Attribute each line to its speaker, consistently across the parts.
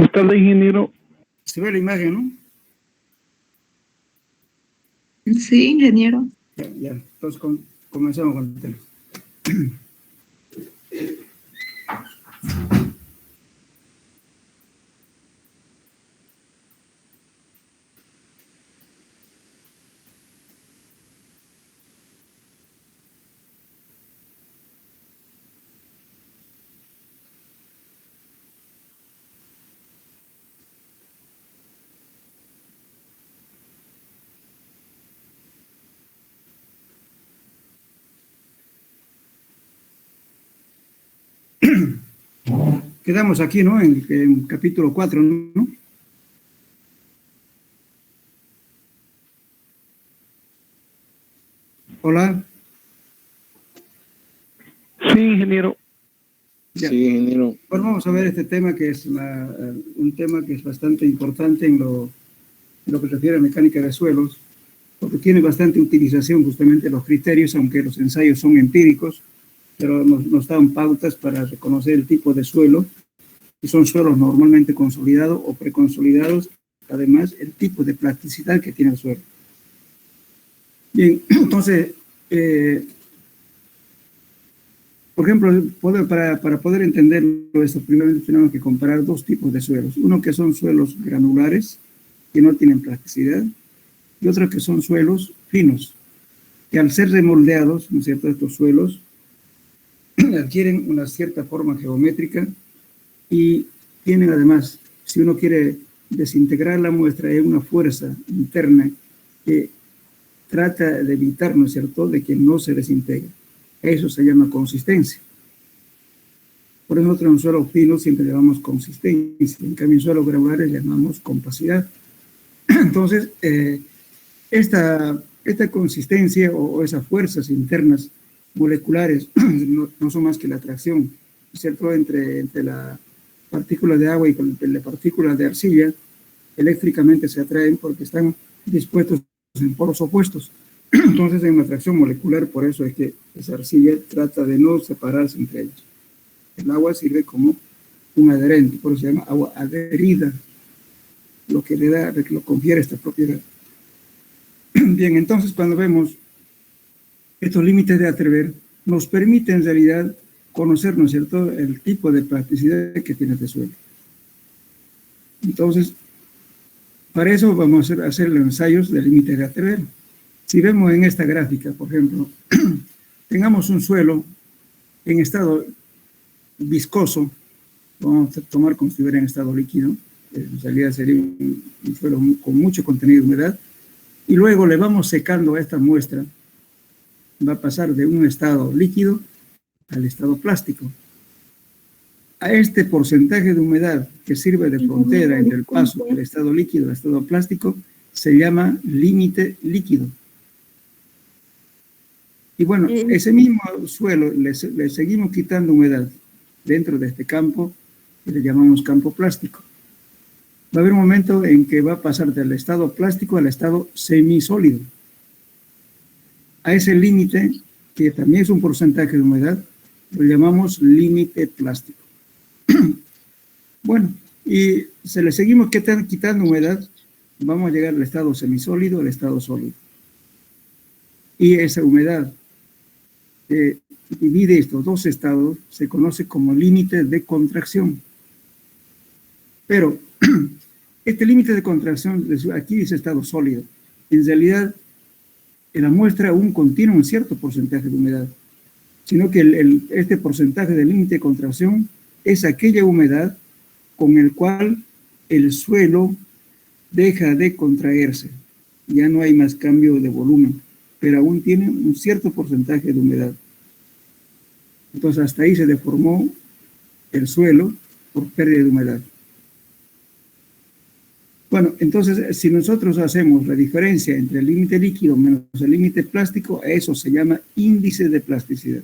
Speaker 1: Buenas tardes, ingeniero.
Speaker 2: Se ve la imagen, ¿no?
Speaker 3: Sí, ingeniero.
Speaker 2: Ya. Entonces comenzamos con el tema. Quedamos aquí, ¿no? En capítulo 4, ¿no? Hola.
Speaker 1: Sí, ingeniero.
Speaker 2: Ya.
Speaker 4: Sí, ingeniero.
Speaker 2: Bueno, vamos a ver este tema que es un tema que es bastante importante en lo que se refiere a mecánica de suelos, porque tiene bastante utilización justamente los criterios, aunque los ensayos son empíricos, pero nos dan pautas para reconocer el tipo de suelo, y son suelos normalmente consolidados o preconsolidados, además el tipo de plasticidad que tiene el suelo. Bien, entonces, por ejemplo, para poder entenderlo esto, primero tenemos que comparar dos tipos de suelos. Uno que son suelos granulares, que no tienen plasticidad, y otro que son suelos finos, que al ser remoldeados, ¿no es cierto?, estos suelos adquieren una cierta forma geométrica y tienen además, si uno quiere desintegrar la muestra, hay una fuerza interna que trata de evitar, ¿no es cierto?, de que no se desintegre. Eso se llama consistencia. Por eso nosotros en suelo fino siempre llamamos consistencia, en cambio en suelos granulares llamamos compacidad. Entonces, esta consistencia o esas fuerzas internas moleculares no son más que la atracción, ¿cierto?, entre la partícula de agua y la partícula de arcilla, eléctricamente se atraen porque están dispuestos en polos opuestos. Entonces hay una atracción molecular, por eso es que esa arcilla trata de no separarse entre ellos. El agua sirve como un adherente, por eso se llama agua adherida, lo que lo confiere esta propiedad. Bien, entonces cuando vemos estos límites de Atrever, nos permite en realidad conocer, ¿no es cierto?, el tipo de plasticidad que tiene este suelo. Entonces, para eso vamos a hacer los ensayos de límites de Atrever. Si vemos en esta gráfica, por ejemplo, tengamos un suelo en estado viscoso, vamos a tomar como si estuviera en estado líquido, en realidad sería un suelo con mucho contenido de humedad, y luego le vamos secando a esta muestra, va a pasar de un estado líquido al estado plástico. A este porcentaje de humedad que sirve de frontera entre el paso del estado líquido al estado plástico se llama límite líquido. Y bueno, ese mismo suelo le seguimos quitando humedad dentro de este campo que le llamamos campo plástico. Va a haber un momento en que va a pasar del estado plástico al estado semisólido. A ese límite, que también es un porcentaje de humedad, lo llamamos límite plástico. Bueno, y se le seguimos quitando humedad, vamos a llegar al estado semisólido, al estado sólido. Y esa humedad que divide estos dos estados se conoce como límite de contracción. Pero este límite de contracción, aquí dice estado sólido, en realidad la muestra aún contiene un cierto porcentaje de humedad, sino que este porcentaje de límite de contracción es aquella humedad con el cual el suelo deja de contraerse. Ya no hay más cambio de volumen, pero aún tiene un cierto porcentaje de humedad. Entonces hasta ahí se deformó el suelo por pérdida de humedad. Bueno, entonces si nosotros hacemos la diferencia entre el límite líquido menos el límite plástico, a eso se llama índice de plasticidad.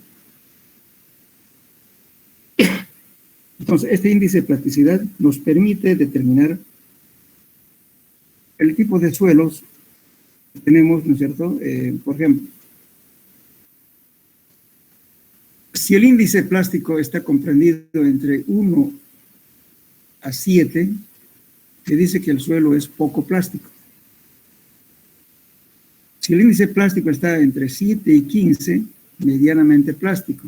Speaker 2: Entonces este índice de plasticidad nos permite determinar el tipo de suelos que tenemos, ¿no es cierto? Por ejemplo, si el índice plástico está comprendido entre 1 a 7, que dice que el suelo es poco plástico. Si el índice plástico está entre 7 y 15, medianamente plástico.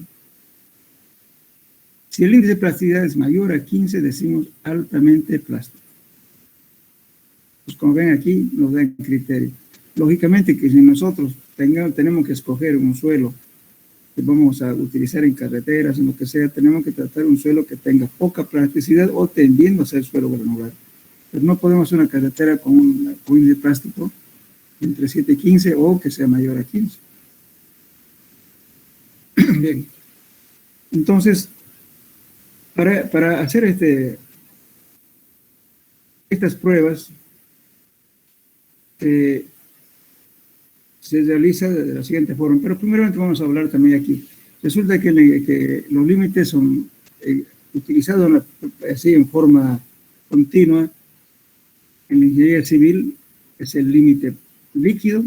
Speaker 2: Si el índice de plasticidad es mayor a 15, decimos altamente plástico. Pues como ven aquí, nos dan criterio. Lógicamente que si nosotros tenemos que escoger un suelo que vamos a utilizar en carreteras, en lo que sea, tenemos que tratar un suelo que tenga poca plasticidad o tendiendo a ser suelo granular. Pero no podemos hacer una carretera con un índice de plástico entre 7 y 15 o que sea mayor a 15. Bien. Entonces, para hacer estas pruebas, se realiza de la siguiente forma, pero primeramente vamos a hablar también aquí. Resulta que los límites son utilizados así en forma continua en la ingeniería civil, es el límite líquido,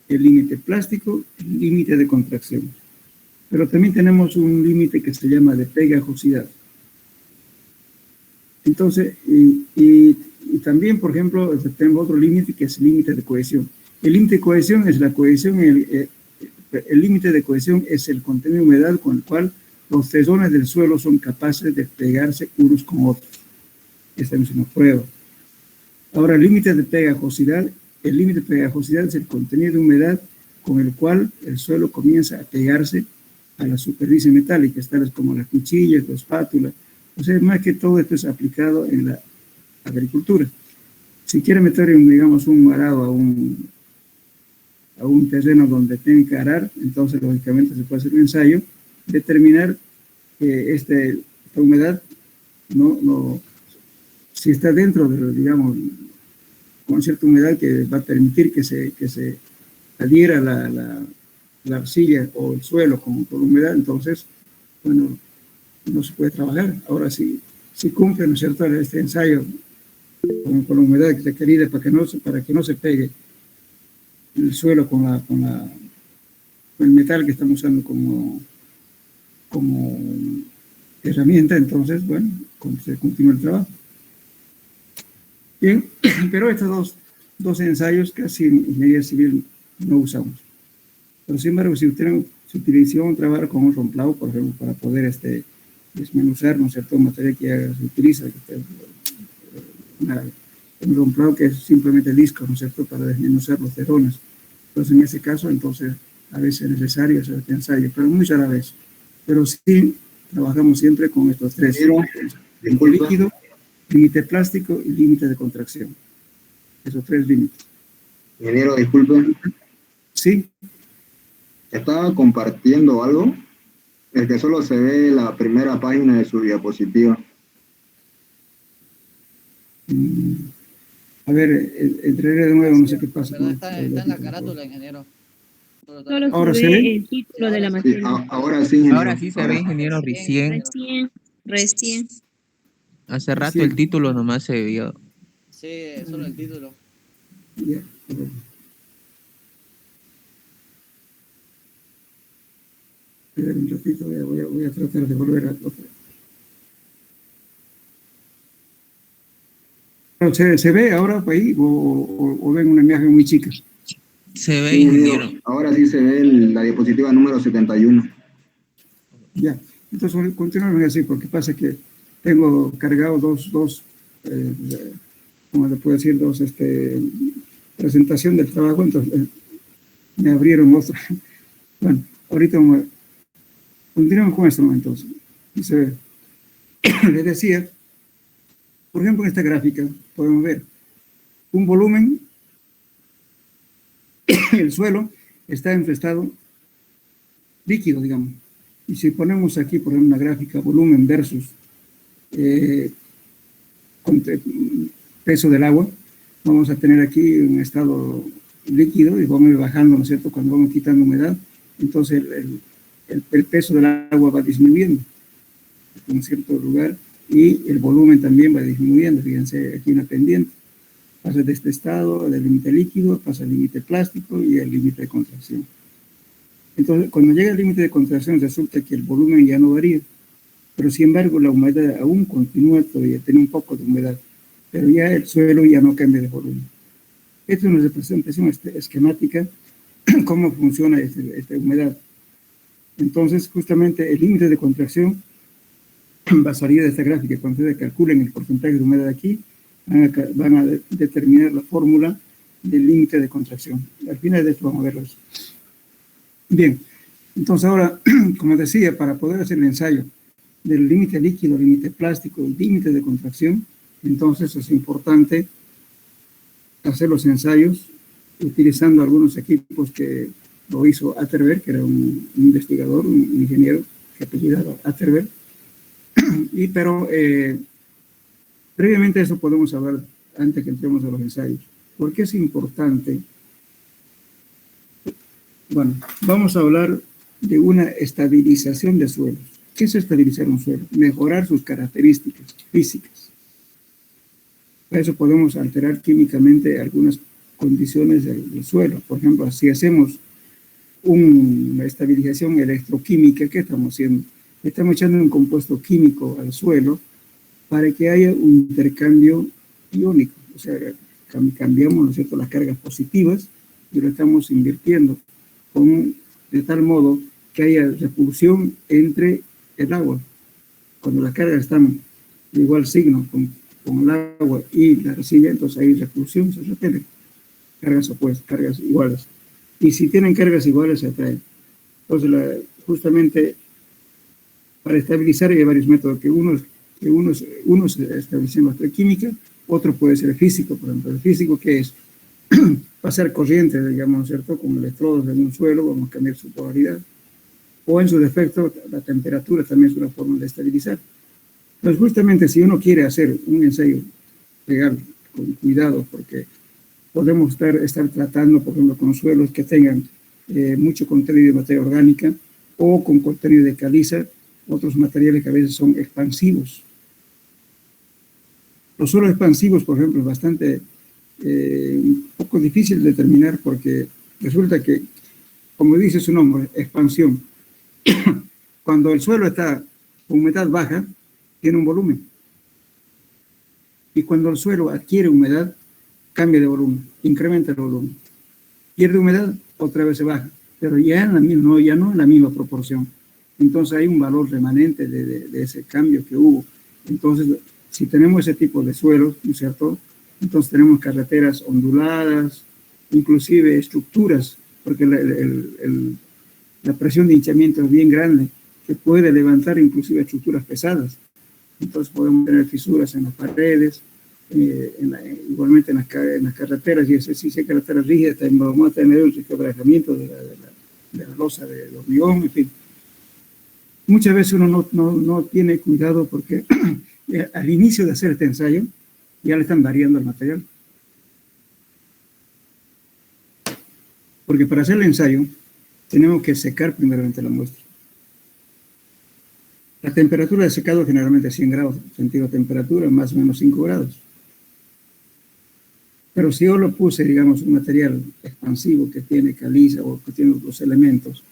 Speaker 2: el límite plástico, el límite de contracción. Pero también tenemos un límite que se llama de pegajosidad. Entonces, y también, por ejemplo, tenemos otro límite que es el límite de cohesión. El límite de cohesión es la cohesión, el límite de cohesión es el contenido de humedad con el cual los tesones del suelo son capaces de pegarse unos con otros. Esta es una prueba. Ahora, el límite de pegajosidad es el contenido de humedad con el cual el suelo comienza a pegarse a la superficie metálica, tales como las cuchillas, la espátula. O sea, más que todo esto es aplicado en la agricultura. Si quiere meter, digamos, un arado a un terreno donde tienen que arar, entonces lógicamente se puede hacer un ensayo, determinar que esta humedad si está dentro de, digamos, con cierta humedad que va a permitir que se adhiera la arcilla o el suelo con humedad, entonces, bueno, no se puede trabajar. Ahora, si cumple, ¿no es cierto?, este ensayo con la humedad requerida para que no se pegue el suelo con el metal que estamos usando como herramienta, entonces, bueno, se continúa el trabajo. Bien, pero estos dos ensayos casi en ingeniería civil no usamos. Pero sin embargo, si utiliza trabajar con un romplado, por ejemplo, para poder desmenuzar, ¿no es cierto?, material que se utiliza, un romplado que es simplemente disco, ¿no es cierto?, para desmenuzar los terones. Entonces, en ese caso, entonces, a veces es necesario hacer este ensayo, pero muy rara vez. Pero sí, trabajamos siempre con estos tres: límite líquido, límite plástico y límite de contracción. Esos tres límites.
Speaker 4: Ingeniero, disculpe.
Speaker 2: Sí.
Speaker 4: Estaba compartiendo algo, el que solo se ve la primera página de su diapositiva.
Speaker 2: A ver, entraré de nuevo, no sé qué pasa.
Speaker 5: Pero está en la carátula, ingeniero.
Speaker 6: Solo
Speaker 2: ¿Ahora
Speaker 6: se
Speaker 2: se
Speaker 6: ve
Speaker 2: ve?
Speaker 6: el título de la
Speaker 4: Sí,
Speaker 6: materia.
Speaker 4: ahora sí, ingeniero.
Speaker 7: Ahora sí se ve, ingeniero, recién.
Speaker 6: Recién.
Speaker 7: Hace rato
Speaker 2: Sí.
Speaker 7: el título nomás se vio.
Speaker 5: Sí, solo el título.
Speaker 2: Ya. Espera un ratito, voy a tratar de volver a otra. ¿Se ve ahora ahí o ven una imagen muy chica?
Speaker 7: Se ve,
Speaker 4: Sí,
Speaker 7: ingeniero.
Speaker 4: ahora sí se ve la diapositiva número 71.
Speaker 2: Ya, entonces continuamos así, porque pasa que tengo cargado dos ¿cómo le puedo decir? Presentación del trabajo, entonces me abrieron otra. Bueno, ahorita continuamos con esto, entonces. Dice, les decía, por ejemplo, en esta gráfica podemos ver un volumen, el suelo está en estado líquido, digamos. Y si ponemos aquí, por ejemplo, una gráfica volumen versus peso del agua, vamos a tener aquí un estado líquido y vamos a ir bajando, ¿no es cierto?, cuando vamos quitando humedad, entonces el peso del agua va disminuyendo en un cierto lugar y el volumen también va disminuyendo. Fíjense, aquí una pendiente. Pasa de este estado, del límite líquido, pasa al límite plástico y el límite de contracción. Entonces, cuando llega el límite de contracción, resulta que el volumen ya no varía, pero sin embargo la humedad aún continúa todavía, tiene un poco de humedad. pero ya el suelo ya no cambia de volumen. Esta es una representación esquemática, cómo funciona esta humedad. Entonces, justamente el límite de contracción va a salir de esta gráfica. Cuando ustedes calculen el porcentaje de humedad aquí, van a determinar la fórmula del límite de contracción. Al final de esto vamos a verlo. Bien, entonces ahora, como decía, para poder hacer el ensayo del límite líquido, límite plástico y límite de contracción, entonces es importante hacer los ensayos utilizando algunos equipos que lo hizo Atterberg, que era un investigador, un ingeniero que apellidaba Atterberg. Pero previamente a eso podemos hablar antes que entremos a los ensayos. ¿Por qué es importante? Bueno, vamos a hablar de una estabilización de suelos. ¿Qué es estabilizar un suelo? Mejorar sus características físicas. Para eso podemos alterar químicamente algunas condiciones del suelo. Por ejemplo, si hacemos una estabilización electroquímica, ¿qué estamos haciendo? Estamos echando un compuesto químico al suelo para que haya un intercambio iónico. O sea, cambiamos, ¿no es cierto?, las cargas positivas y lo estamos invirtiendo de tal modo que haya repulsión entre el agua. Cuando las cargas están de igual signo con el agua y la arcilla, entonces hay repulsión, se repelen. Cargas opuestas, cargas iguales. Y si tienen cargas iguales, se atraen. Entonces, justamente para estabilizar hay varios métodos, que uno es estableciendo la química, otro puede ser físico. Por ejemplo, el físico, que es pasar corriente, digamos, ¿cierto?, con electrodos en un suelo, vamos a cambiar su polaridad, o en su defecto, la temperatura también es una forma de estabilizar. Entonces, justamente si uno quiere hacer un ensayo legal con cuidado, porque podemos estar tratando, por ejemplo, con suelos que tengan mucho contenido de materia orgánica o con contenido de caliza, otros materiales que a veces son expansivos. Los suelos expansivos, por ejemplo, es bastante un poco difícil de determinar porque resulta que, como dice su nombre, expansión. Cuando el suelo está con humedad baja, tiene un volumen. Y cuando el suelo adquiere humedad, cambia de volumen, incrementa el volumen. Pierde humedad, otra vez se baja, pero ya no en la misma proporción. Entonces hay un valor remanente de ese cambio que hubo. Entonces, si tenemos ese tipo de suelos, ¿no es cierto?, entonces tenemos carreteras onduladas, inclusive estructuras, porque la presión de hinchamiento es bien grande, que puede levantar inclusive estructuras pesadas. Entonces podemos tener fisuras en las paredes, igualmente en las carreteras, y si hay carreteras rígidas, también vamos a tener un quebrantamiento de la losa de hormigón, en fin. Muchas veces uno no tiene cuidado porque al inicio de hacer este ensayo ya le están variando el material. Porque para hacer el ensayo tenemos que secar primeramente la muestra. La temperatura de secado generalmente es 100 grados centígrados de temperatura, más o menos 5 grados. Pero si yo lo puse, digamos, un material expansivo que tiene caliza o que tiene otros elementos,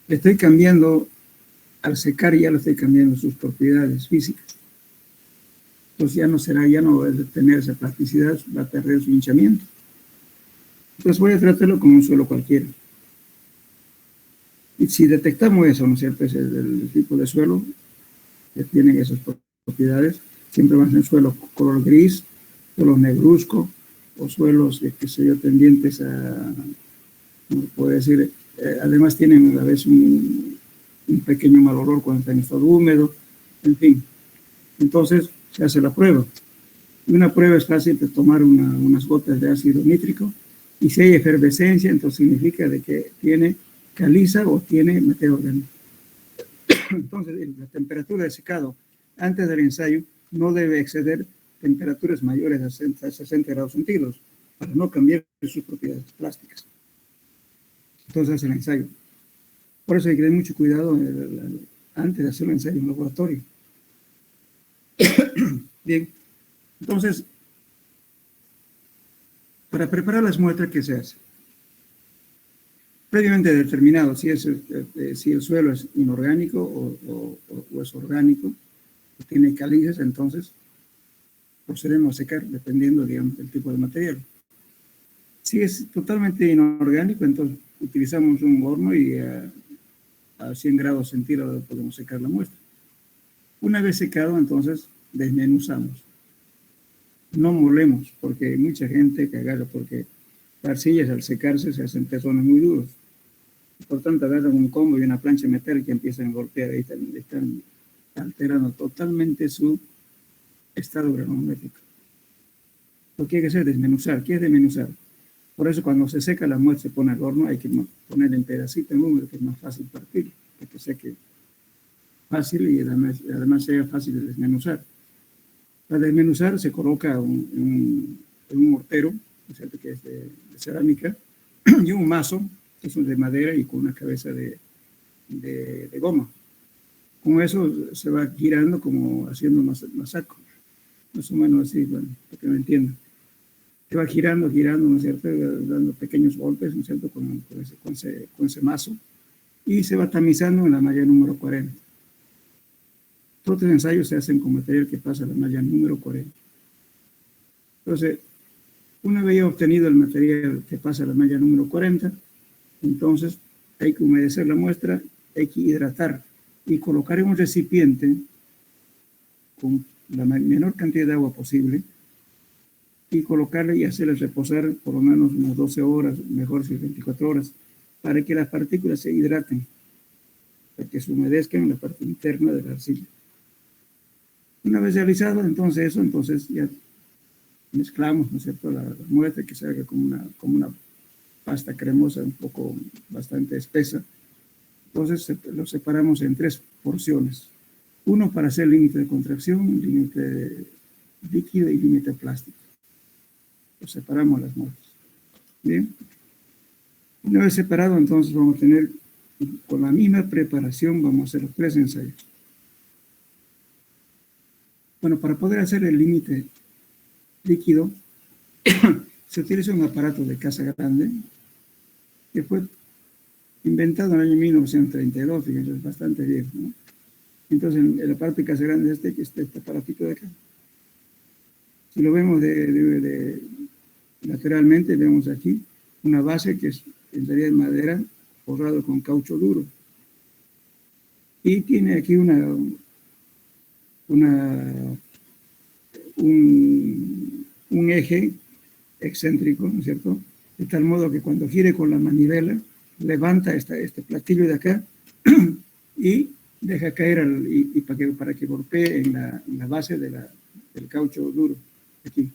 Speaker 2: le estoy cambiando, al secar ya le estoy cambiando sus propiedades físicas. Entonces ya no va a tener esa plasticidad, va a perder su hinchamiento. Entonces voy a tratarlo como un suelo cualquiera. Y si detectamos eso, ¿no es cierto?, es el tipo de suelo que tienen esas propiedades, siempre van a ser suelos color gris, suelos negruzco, o suelos, qué sé yo, tendientes a, ¿cómo puedo decir? Además tienen a veces un pequeño mal olor cuando está en estado húmedo, en fin. Entonces se hace la prueba. Y una prueba es fácil de tomar unas gotas de ácido nítrico, y si hay efervescencia, entonces significa de que tiene caliza o tiene materia orgánica. Entonces, la temperatura de secado antes del ensayo no debe exceder temperaturas mayores a 60 grados centígrados para no cambiar sus propiedades plásticas. Entonces, hace el ensayo. Por eso hay que tener mucho cuidado antes de hacer el ensayo en laboratorio. Bien, entonces, para preparar las muestras, ¿qué se hace? Previamente determinado si el suelo es inorgánico o es orgánico, tiene calizas, entonces procedemos a secar dependiendo, digamos, del tipo de material. Si es totalmente inorgánico, entonces utilizamos un horno y a 100 grados centígrados podemos secar la muestra. Una vez secado, entonces desmenuzamos. No molemos, porque hay mucha gente que agarra, porque las arcillas al secarse se hacen pezones muy duros. Por tanto, agarran un combo y una plancha metálica y empiezan a golpear. Ahí están alterando totalmente su estado granulométrico. Lo que hay que hacer es desmenuzar. ¿Qué es desmenuzar? Por eso cuando se seca la muestra se pone al horno, hay que poner en pedacito en húmedo, que es más fácil partir, para que seque fácil y además sea fácil de desmenuzar. Para desmenuzar se coloca en un mortero, ¿cierto?, que es de cerámica, y un mazo, que es de madera y con una cabeza de goma. Con eso se va girando como haciendo masaco, más o menos así, bueno, para que me entiendan. Se va girando, ¿no es cierto?, dando pequeños golpes, ¿no es cierto?, con ese mazo, y se va tamizando en la malla número 40. Todos los ensayos se hacen con material que pasa a la malla número 40. Entonces, una vez ya obtenido el material que pasa a la malla número 40, entonces hay que humedecer la muestra, hay que hidratar y colocar en un recipiente con la menor cantidad de agua posible y colocarle y hacerle reposar por lo menos unas 12 horas, mejor si 24 horas, para que las partículas se hidraten, para que se humedezcan en la parte interna de la arcilla. Una vez realizado entonces ya mezclamos, ¿no es cierto?, la muestra, que se haga como una pasta cremosa, un poco bastante espesa. Entonces lo separamos en 3 porciones. Uno para hacer límite de contracción, límite líquido y límite plástico. Lo separamos las muestras. Bien. Una vez separado, entonces vamos a tener, con la misma preparación, vamos a hacer los 3 ensayos. Bueno, para poder hacer el límite líquido, se utiliza un aparato de Casa Grande, que fue inventado en el año 1932, fíjense, es bastante viejo, ¿no? Entonces, el aparato de Casa Grande es este aparatito de acá. Si lo vemos lateralmente, vemos aquí una base que es en realidad de madera forrado con caucho duro. Y tiene aquí un eje excéntrico, ¿no es cierto?, de tal modo que cuando gire con la manivela, levanta este platillo de acá y deja caer para que golpee en la base del caucho duro, aquí.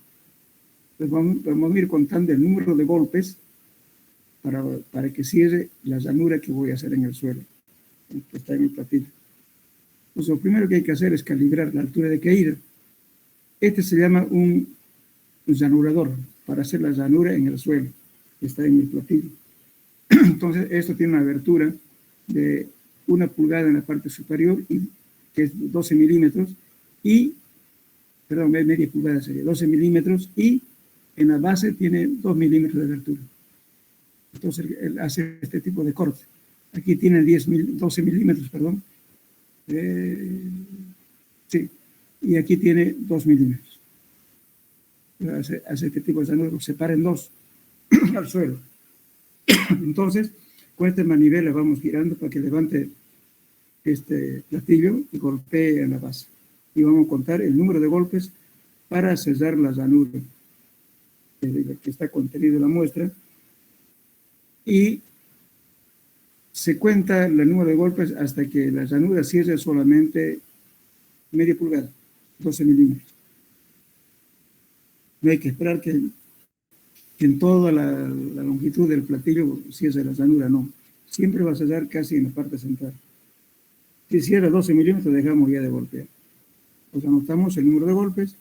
Speaker 2: Entonces vamos a ir contando el número de golpes para que cierre la llanura que voy a hacer en el suelo, que está en el platillo. Entonces lo primero que hay que hacer es calibrar la altura de caída. Este se llama un llanurador, para hacer la llanura en el suelo, que está en el platillo. Entonces, esto tiene una abertura de 1 pulgada en la parte superior, que es 12 milímetros, media pulgada sería 12 milímetros, y en la base tiene 2 milímetros de abertura. Entonces, él hace este tipo de corte. Aquí tiene 12 milímetros, perdón. Sí, y aquí tiene 2 milímetros. Hace este tipo de llanura, lo separa en 2 al suelo. Entonces, con esta manivela vamos girando para que levante este platillo y golpee en la base. Y vamos a contar el número de golpes para sellar la llanura que está contenido en la muestra. Y se cuenta el número de golpes hasta que la llanura cierre solamente media pulgada, 12 milímetros. No hay que esperar que en toda la longitud del platillo cierre la llanura, no. Siempre va a sellar casi en la parte central. Si cierra 12 milímetros, dejamos ya de golpear. Pues anotamos el número de golpes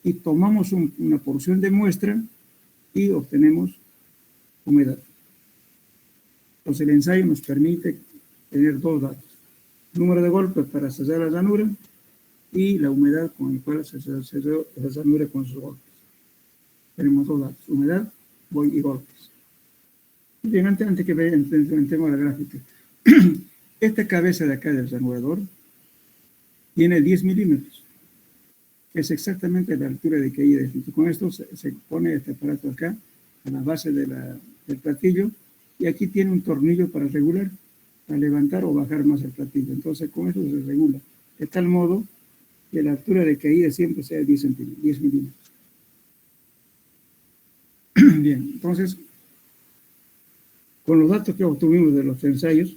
Speaker 2: y tomamos una porción de muestra y obtenemos humedad. Entonces el ensayo nos permite tener 2 datos. Número de golpes para sellar la llanura y la humedad con la cual se selló la llanura con sus golpes. Tenemos 2 datos, humedad y golpes. Bien, antes que entremos a la gráfica. Esta cabeza de acá del llanurador tiene 10 milímetros. es exactamente la altura de caída. Entonces, con esto se pone este aparato acá, a la base del platillo, y aquí tiene un tornillo para regular, para levantar o bajar más el platillo. Entonces, con eso se regula, de tal modo que la altura de caída siempre sea 10 milímetros. Bien, entonces, con los datos que obtuvimos de los ensayos,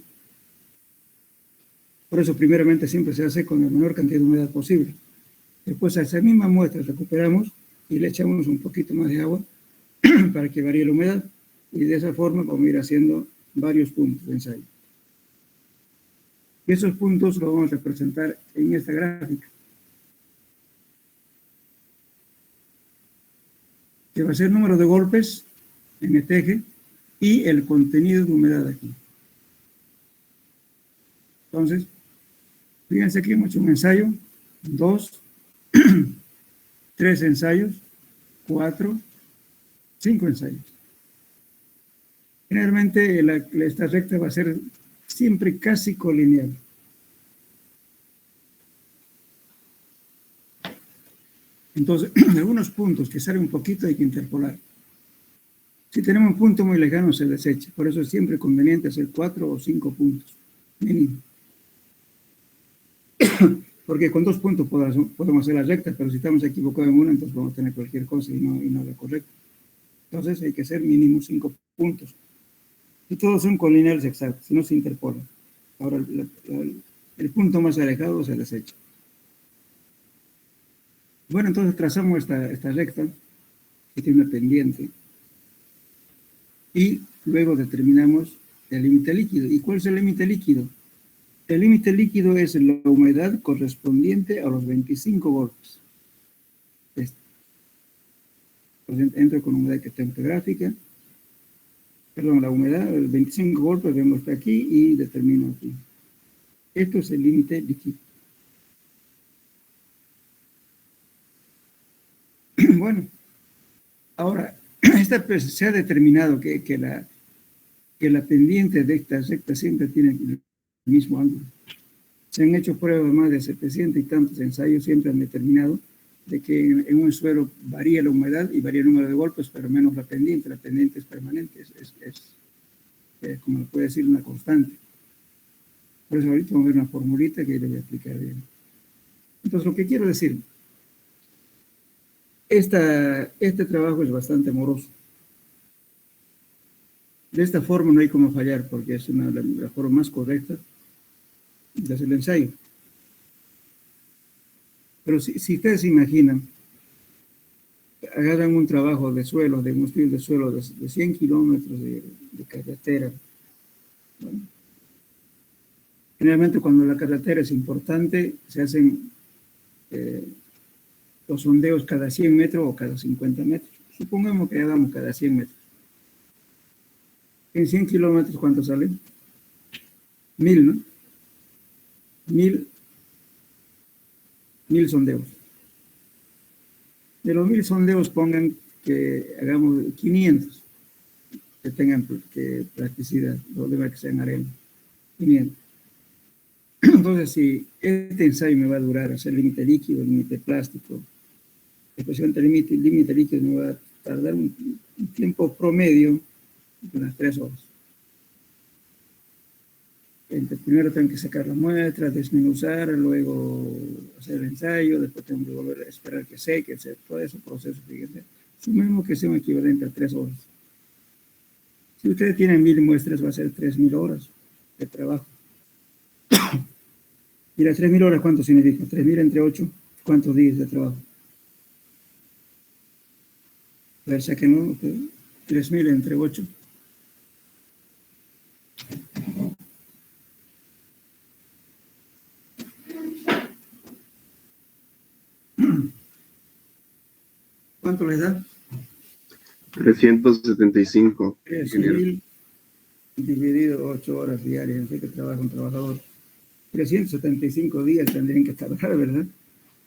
Speaker 2: por eso primeramente siempre se hace con la menor cantidad de humedad posible. Después a esa misma muestra recuperamos y le echamos un poquito más de agua para que varíe la humedad, y de esa forma vamos a ir haciendo varios puntos de ensayo. Y esos puntos los vamos a representar en esta gráfica, que va a ser el número de golpes en este eje y el contenido de humedad aquí. Entonces, fíjense que hemos hecho un ensayo, 2, 3 ensayos, 4, 5 ensayos. Generalmente esta recta va a ser siempre casi colineal. Entonces, algunos puntos que salen un poquito hay que interpolar. Si tenemos un punto muy lejano se desecha, por eso es siempre conveniente hacer 4 o 5 puntos, mínimo. Porque con 2 puntos podemos hacer la recta, pero si estamos equivocados en uno, entonces vamos a tener cualquier cosa y no la correcta. Entonces hay que hacer mínimo 5 puntos. Y todos son colineales exactos, si no se interpolan. Ahora, el punto más alejado se desecha. Bueno, entonces trazamos esta recta, que tiene una pendiente, y luego determinamos el límite líquido. ¿Y cuál es el límite líquido? El límite líquido es la humedad correspondiente a los 25 golpes. Entonces, entro con humedad criptográfica, perdón, la humedad, el 25 golpes, vengo hasta aquí y determino aquí. Esto es el límite líquido. Bueno, ahora, se ha determinado que la pendiente de esta recta siempre tiene el mismo ángulo. Se han hecho pruebas más de 700 y tantos ensayos, siempre han determinado de que en un suelo varía la humedad y varía el número de golpes, pero menos la pendiente. La pendiente es permanente, es como le puede decir, una constante. Por eso ahorita vamos a ver una formulita que le voy a explicar bien. Entonces, lo que quiero decir, este trabajo es bastante moroso. De esta forma no hay como fallar, porque es la forma más correcta de hacer el ensayo. Pero si ustedes se imaginan, agarran un trabajo de suelo, de un estudio de suelo de 100 kilómetros de carretera. Bueno, generalmente cuando la carretera es importante, se hacen los sondeos cada 100 metros o cada 50 metros. Supongamos que hagamos cada 100 metros. En 100 kilómetros, ¿cuánto salen? 1000, ¿no? 1000 sondeos. De los 1000 sondeos pongan que hagamos 500 que tengan plasticidad, los demás que sean arena. 500. Entonces, si este ensayo me va a durar, hacer límite líquido, límite plástico, especialmente el límite líquido me va a tardar un tiempo promedio de unas 3 horas. Primero tengo que sacar la muestra, desmenuzar, luego hacer el ensayo, después tengo que volver a esperar que seque, todo ese proceso, fíjense. Sumemos que sea un equivalente a 3 horas. Si ustedes tienen 1000 muestras, va a ser 3000 horas de trabajo. ¿Y las 3000 horas cuánto significa? 3000 entre 8, ¿cuántos días de trabajo? A ver, sáquenlo, ustedes. 3000 entre 8. ¿Cuánto les da?
Speaker 8: 375.
Speaker 2: 3000 dividido 8 horas diarias, así que trabaja un trabajador. 375 días tendrían que tardar, ¿verdad?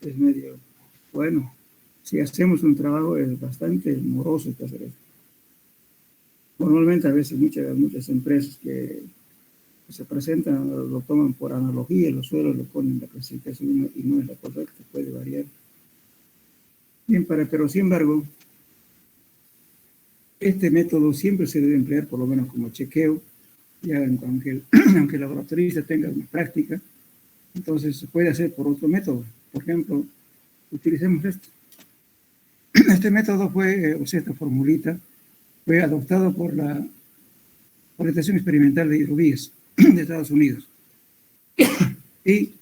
Speaker 2: Es medio, bueno, si hacemos un trabajo es bastante moroso que hacer esto. Normalmente a veces muchas empresas que se presentan lo toman por analogía, los suelos lo ponen en la clasificación y no es la correcta, puede variar. Bien, pero sin embargo, este método siempre se debe emplear por lo menos como chequeo, ya aunque el laboratorista tenga una práctica, entonces se puede hacer por otro método. Por ejemplo, utilicemos esto. Este método fue, o sea, esta formulita, fue adoptado por la Estación Experimental de Hidrovías de Estados Unidos. Y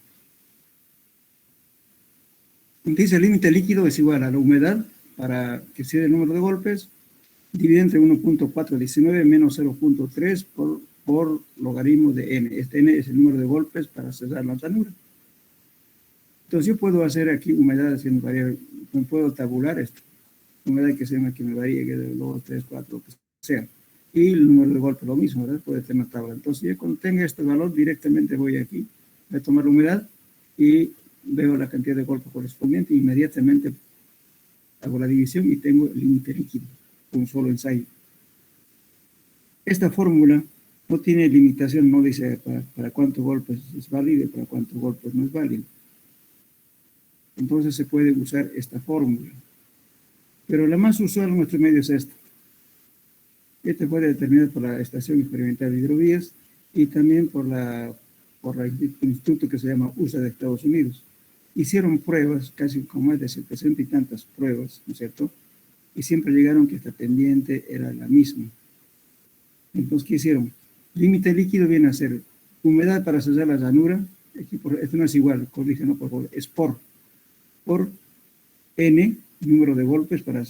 Speaker 2: dice el límite líquido es igual a la humedad para que sea el número de golpes, dividido entre 1.419 menos 0.3 por logaritmo de n. Este n es el número de golpes para cerrar la llanura. Entonces yo puedo hacer aquí humedad haciendo variar, puedo tabular esto. Humedad que me varíe de 2, 3, 4, lo que sea. Y el número de golpes lo mismo, ¿verdad? Puede tener una tabla. Entonces yo cuando tenga este valor directamente voy aquí, voy a tomar la humedad y veo la cantidad de golpes correspondiente, inmediatamente hago la división y tengo el límite líquido, con un solo ensayo. Esta fórmula no tiene limitación, no dice para cuántos golpes es válido y para cuántos golpes no es válido. Entonces se puede usar esta fórmula. Pero la más usual en nuestro medio es esta. Esta fue determinada por la Estación Experimental de Hidrovías y también por el instituto que se llama USA de Estados Unidos. Hicieron pruebas, casi con más de 700 y tantas pruebas, ¿no es cierto? Y siempre llegaron que esta pendiente era la misma. Entonces, ¿qué hicieron? Límite líquido viene a ser humedad para sellar la llanura. Esto no es igual, corrígenos por favor, es por n, número de golpes para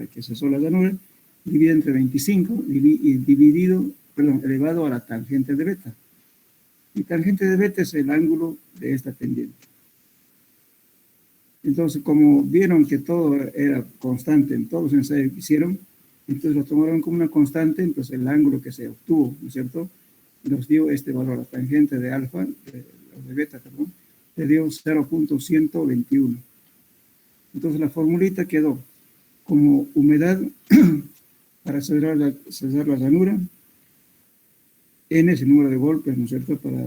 Speaker 2: que cesó la llanura, dividido entre 25 elevado a la tangente de beta. Y tangente de beta es el ángulo de esta pendiente. Entonces, como vieron que todo era constante en todos los ensayos que hicieron, entonces lo tomaron como una constante, entonces el ángulo que se obtuvo, ¿no es cierto? Nos dio este valor, la tangente de alfa, de beta, perdón, le dio 0.121. Entonces la formulita quedó como humedad para cerrar la llanura, n es el número de golpes, ¿no es cierto? Para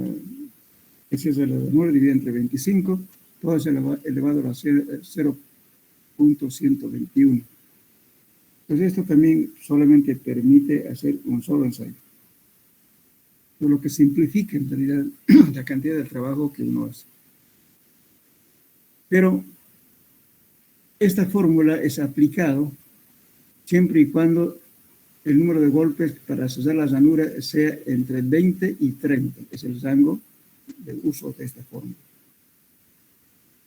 Speaker 2: exceso de la llanura dividido entre 25, todo es elevado a 0.121. Entonces esto también solamente permite hacer un solo ensayo, por lo que simplifica en realidad la cantidad de trabajo que uno hace. Pero esta fórmula es aplicado siempre y cuando el número de golpes para sellar la llanura sea entre 20 y 30, es el rango de uso de esta fórmula.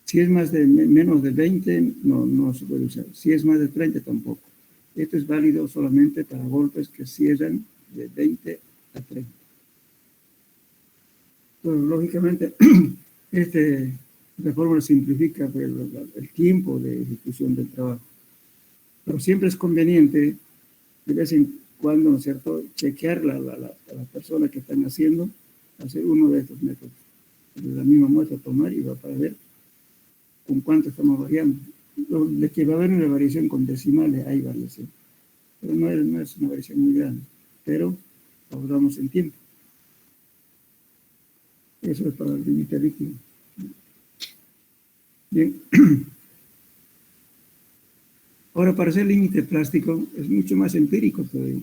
Speaker 2: Si es menos de 20, no se puede usar. Si es más de 30, tampoco. Esto es válido solamente para golpes que cierran de 20 a 30. Entonces, lógicamente, esta fórmula simplifica el tiempo de ejecución del trabajo. Pero siempre es conveniente, de vez en cuando, ¿no es cierto?, chequear a la persona que están haciendo, hacer uno de estos métodos. De la misma muestra tomar y va para ver con cuánto estamos variando. De que va a haber una variación con decimales, hay variación. Pero no es una variación muy grande. Pero ahorramos en tiempo. Eso es para el límite líquido. Bien. Ahora, para hacer límite plástico es mucho más empírico todavía.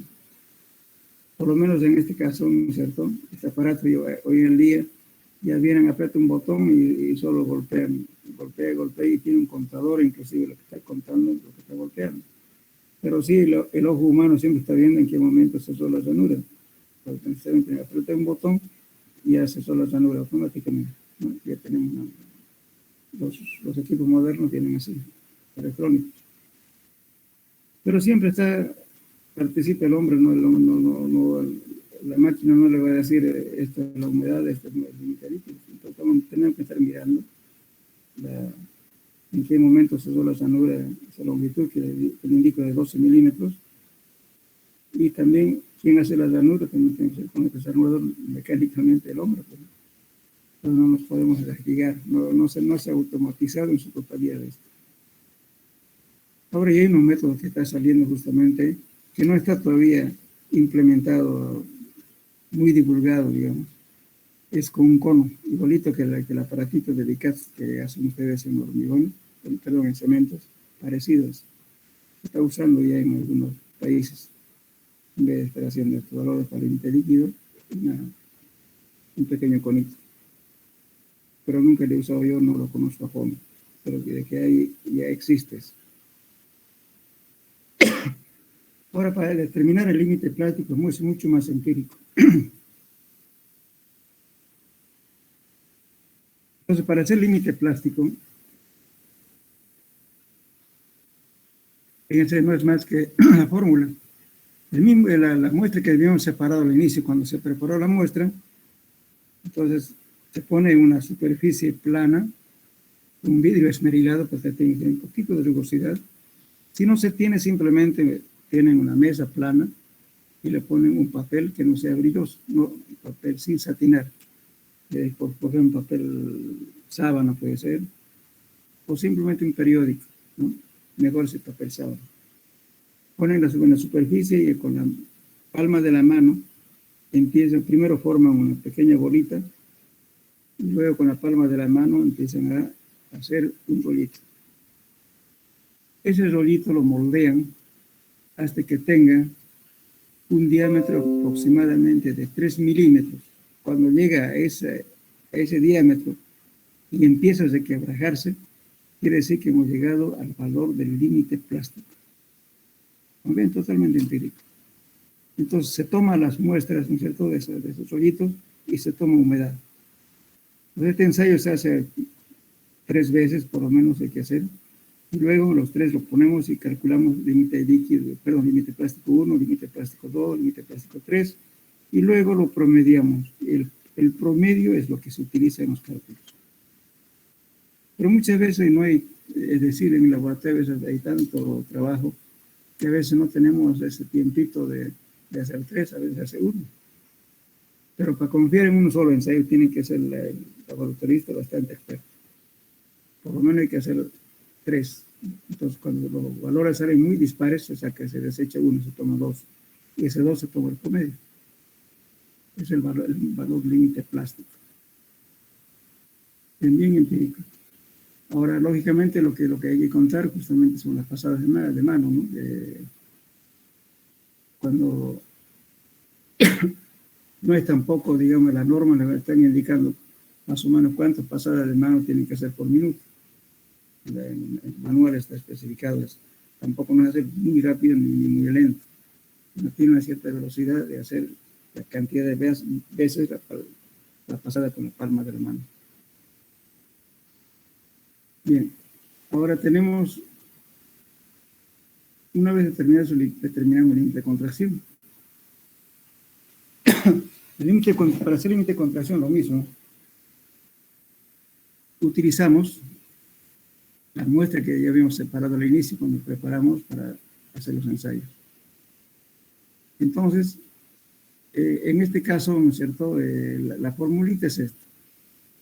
Speaker 2: Por lo menos en este caso, ¿no es cierto? Este aparato hoy en día ya vienen, aprieta un botón y solo golpea y tiene un contador, inclusive lo que está contando, lo que está golpeando. Pero sí, el ojo humano siempre está viendo en qué momento cesó la llanura. Aprieta un botón y ya cesó la llanura automáticamente, ¿no? Ya tenemos los equipos modernos tienen así, electrónicos. Pero siempre participa el hombre, la máquina no le va a decir esta es la humedad, esta es el límite líquido. Entonces tenemos que estar mirando en qué momento cesó la llanura, esa longitud que le indico de 12 milímetros. Y también quién hace la llanura, también tiene que ser con el desarrollador mecánicamente el hombre. Pero no nos podemos desligar, no se ha automatizado en su totalidad esto. Ahora ya hay un método que está saliendo justamente, que no está todavía implementado, muy divulgado, digamos. Es con un cono, igualito que el aparatito de Vicat que hacen ustedes en hormigón, perdón, en cementos. parecidas. Se está usando ya en algunos países. En vez de estar haciendo estos valores para límite líquido, un pequeño conito. Pero nunca lo he usado yo, no lo conozco a fondo. Pero de que hay, ya existe. Ahora, para determinar el límite plástico es mucho más empírico. Entonces, para hacer límite plástico, fíjense, no es más que la fórmula. La muestra que habíamos separado al inicio, cuando se preparó la muestra, entonces se pone una superficie plana, un vidrio esmerilado para que tenga un poquito de rugosidad. Si no se tiene, simplemente tienen una mesa plana y le ponen un papel que no sea brilloso, no, un papel sin satinar. Por ejemplo, papel sábana puede ser, o simplemente un periódico, ¿no? Mejor ese papel sábana. Ponen la superficie y con la palma de la mano primero forman una pequeña bolita y luego con la palma de la mano empiezan a hacer un rollito. Ese rollito lo moldean hasta que tenga un diámetro aproximadamente de 3 milímetros. Cuando llega a ese diámetro y empieza a requebrajarse, quiere decir que hemos llegado al valor del límite plástico. ¿Okay? Totalmente empírico. Entonces se toman las muestras, ¿no es cierto?, de esos rollitos y se toma humedad. Entonces, este ensayo se hace 3 veces, por lo menos hay que hacer. Y luego los 3 lo ponemos y calculamos límite límite plástico 1, límite plástico 2, límite plástico 3, y luego lo promediamos. El promedio es lo que se utiliza en los cálculos. Pero muchas veces no hay, es decir, en el laboratorio a veces hay tanto trabajo que a veces no tenemos ese tiempito de hacer 3, a veces hacer 1. Pero para confiar en uno solo ensayo tiene que ser el laboratorista bastante experto. Por lo menos hay que hacer 3. Entonces, cuando los valores salen muy dispares, se desecha 1, se toma 2. Y ese 2 se toma el promedio. Es el valor límite plástico. Bien empírico. Ahora, lógicamente, lo que hay que contar justamente son las pasadas de mano, ¿no? Cuando no es tampoco, digamos, la norma, le están indicando más o menos cuántas pasadas de mano tienen que hacer por minuto. En el manual está especificado eso. Tampoco no es hacer muy rápido ni muy lento. No tiene una cierta velocidad de hacer la cantidad de veces la pasada con la palma de la mano. Bien, ahora tenemos, una vez determinamos el límite de contracción. Para hacer límite de contracción, lo mismo. Utilizamos la muestra que ya habíamos separado al inicio cuando preparamos para hacer los ensayos. Entonces, en este caso, ¿no es cierto?, la formulita es esta.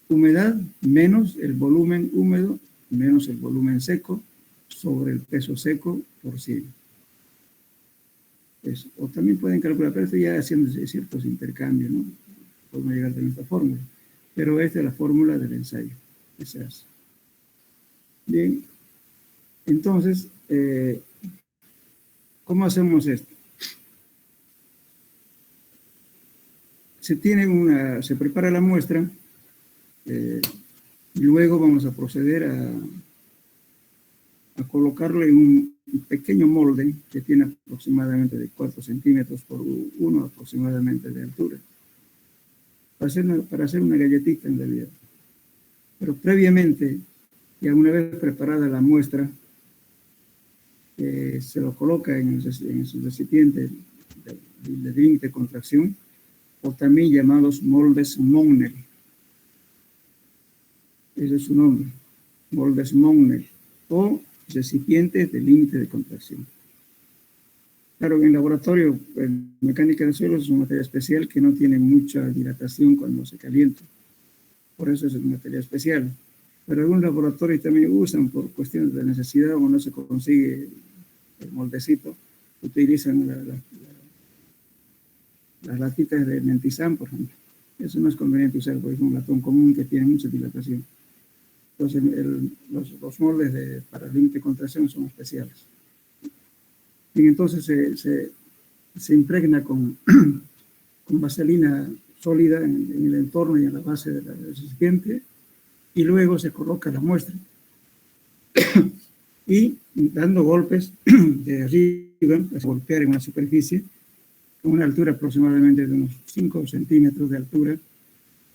Speaker 2: Humedad menos el volumen húmedo menos el volumen seco sobre el peso seco por 100. Eso. O también pueden calcular, pero esto ya haciendo ciertos intercambios, ¿no? Podemos llegar a esta fórmula. Pero esta es la fórmula del ensayo que se hace. Bien. Entonces, ¿cómo hacemos esto? Se prepara la muestra, y luego vamos a proceder a colocarle en un pequeño molde que tiene aproximadamente de 4 centímetros por 1 aproximadamente de altura, para hacer una galletita en realidad. Pero previamente, ya una vez preparada la muestra, se lo coloca en su recipiente de límite de contracción, o también llamados moldes Monell. Ese es su nombre, moldes Monell, o recipientes de límite de contracción. Claro, en el laboratorio, en mecánica de suelos es un material especial que no tiene mucha dilatación cuando se calienta. Por eso es un material especial. Pero algunos laboratorios también usan, por cuestiones de necesidad, o no se consigue el moldecito, utilizan las latitas de mentizán, por ejemplo. Eso no es conveniente usar, porque es un latón común que tiene mucha dilatación. Entonces, los moldes para el límite de contracción son especiales. Y entonces se impregna con vaselina sólida en el entorno y en la base del recipiente, y luego se coloca la muestra. Y dando golpes de arriba, para golpear en una superficie, con una altura aproximadamente de unos 5 centímetros de altura,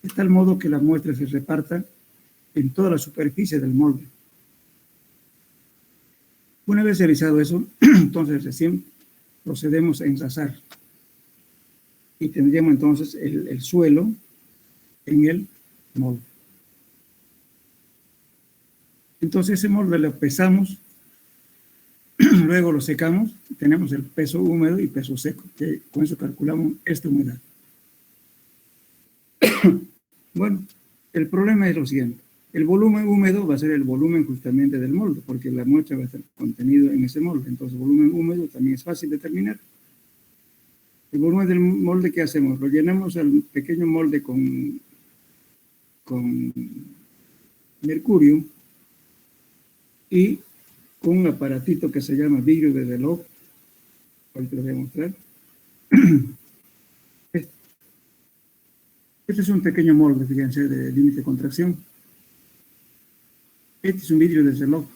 Speaker 2: de tal modo que la muestra se reparta en toda la superficie del molde. Una vez realizado eso, entonces recién procedemos a engrasar. Y tendríamos entonces el suelo en el molde. Entonces ese molde lo pesamos, luego lo secamos, tenemos el peso húmedo y peso seco, que con eso calculamos esta humedad. Bueno, el problema es lo siguiente. El volumen húmedo va a ser el volumen justamente del molde, porque la muestra va a estar contenido en ese molde. Entonces, el volumen húmedo también es fácil de determinar. El volumen del molde, ¿qué hacemos? Lo llenamos al pequeño molde con mercurio y con un aparatito que se llama vidrio de reloj. Ahorita lo voy a mostrar. Este es un pequeño molde, fíjense, de límite de contracción. Este es un vidrio de reloj.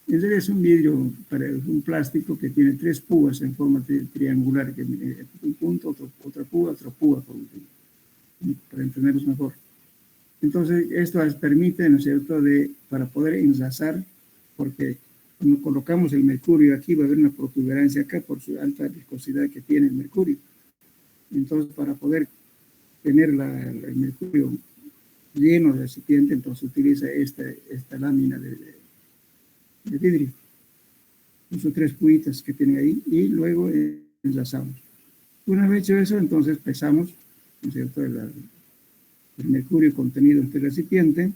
Speaker 2: En realidad es un vidrio, un plástico que tiene 3 púas en forma triangular, que un punto, otra púa por último, para entenderlos mejor. Entonces, esto permite, ¿no es cierto?, para poder enlazar, porque cuando colocamos el mercurio aquí va a haber una protuberancia acá por su alta viscosidad que tiene el mercurio. Entonces, para poder tener el mercurio lleno de recipiente, entonces utiliza esta lámina de vidrio, con sus 3 puitas que tiene ahí, y luego enlazamos. Una vez hecho eso, entonces pesamos, ¿no es cierto?, el mercurio contenido en este recipiente.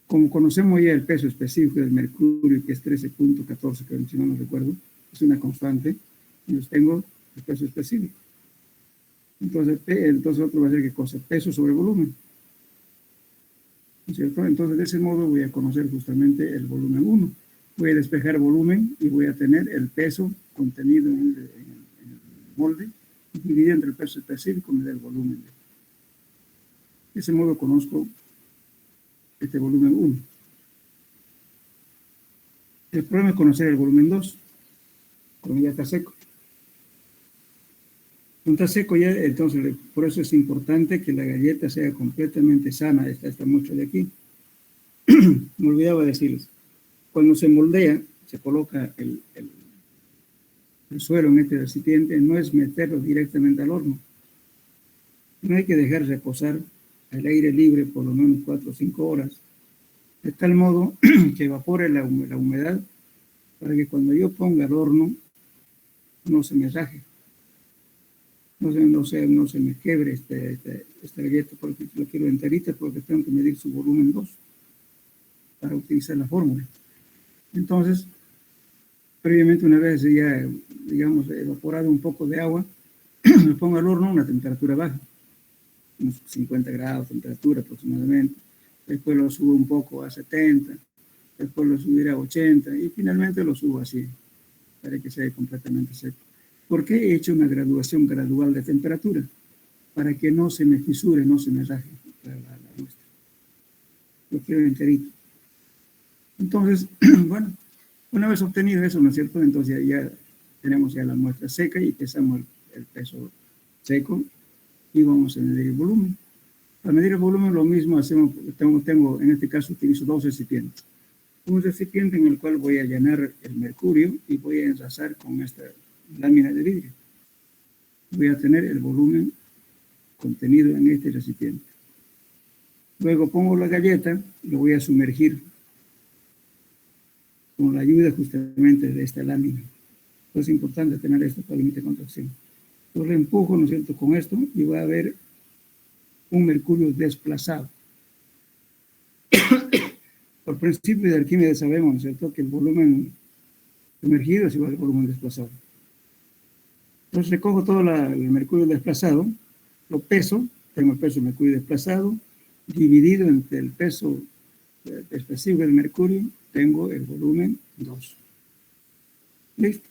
Speaker 2: Como conocemos ya el peso específico del mercurio, que es 13.14, que si no me recuerdo, es una constante, entonces tengo el peso específico. Entonces otro va a ser ¿qué cosa? Peso sobre volumen. ¿No es cierto? Entonces, de ese modo voy a conocer justamente el volumen 1. Voy a despejar volumen y voy a tener el peso contenido en el molde, y dividido entre el peso específico me da el volumen. De ese modo conozco este volumen 1. El problema es conocer el volumen 2, cuando ya está seco. Cuando está seco ya, entonces, por eso es importante que la galleta sea completamente sana, esta muestra de aquí. Me olvidaba decirles, cuando se moldea, se coloca el suelo en este recipiente, no es meterlo directamente al horno. No hay que dejar reposar al aire libre por lo menos 4 o 5 horas, de tal modo que evapore la humedad, para que cuando yo ponga al horno no se me raje. No se me quebre esta galleta, porque lo quiero enterita, porque tengo que medir su volumen 2 para utilizar la fórmula. Entonces, previamente, una vez ya, digamos, evaporado un poco de agua, lo pongo al horno a una temperatura baja, unos 50 grados de temperatura aproximadamente. Después lo subo un poco a 70, después lo subiré a 80 y finalmente lo subo a 100 para que sea completamente seco. ¿Por qué he hecho una graduación gradual de temperatura? Para que no se me fisure, no se me raje la muestra. Lo quiero enterito. Entonces, bueno, una vez obtenido eso, ¿no es cierto? Entonces ya tenemos ya la muestra seca y pesamos el peso seco y vamos a medir el volumen. Para medir el volumen lo mismo hacemos, en este caso utilizo 2 recipientes. Un recipiente en el cual voy a llenar el mercurio y voy a enlazar con esta lámina de vidrio. Voy a tener el volumen contenido en este recipiente. Luego pongo la galleta y lo voy a sumergir con la ayuda justamente de esta lámina. Entonces es importante tener esto para el límite de contracción. Yo lo empujo, ¿no es cierto?, con esto y va a haber un mercurio desplazado. Por principio de Arquímedes sabemos, ¿no es cierto?, que el volumen sumergido es igual al volumen desplazado. Entonces recojo todo el mercurio desplazado, lo peso, tengo el peso del mercurio desplazado, dividido entre el peso específico del mercurio, tengo el volumen 2. ¿Listo?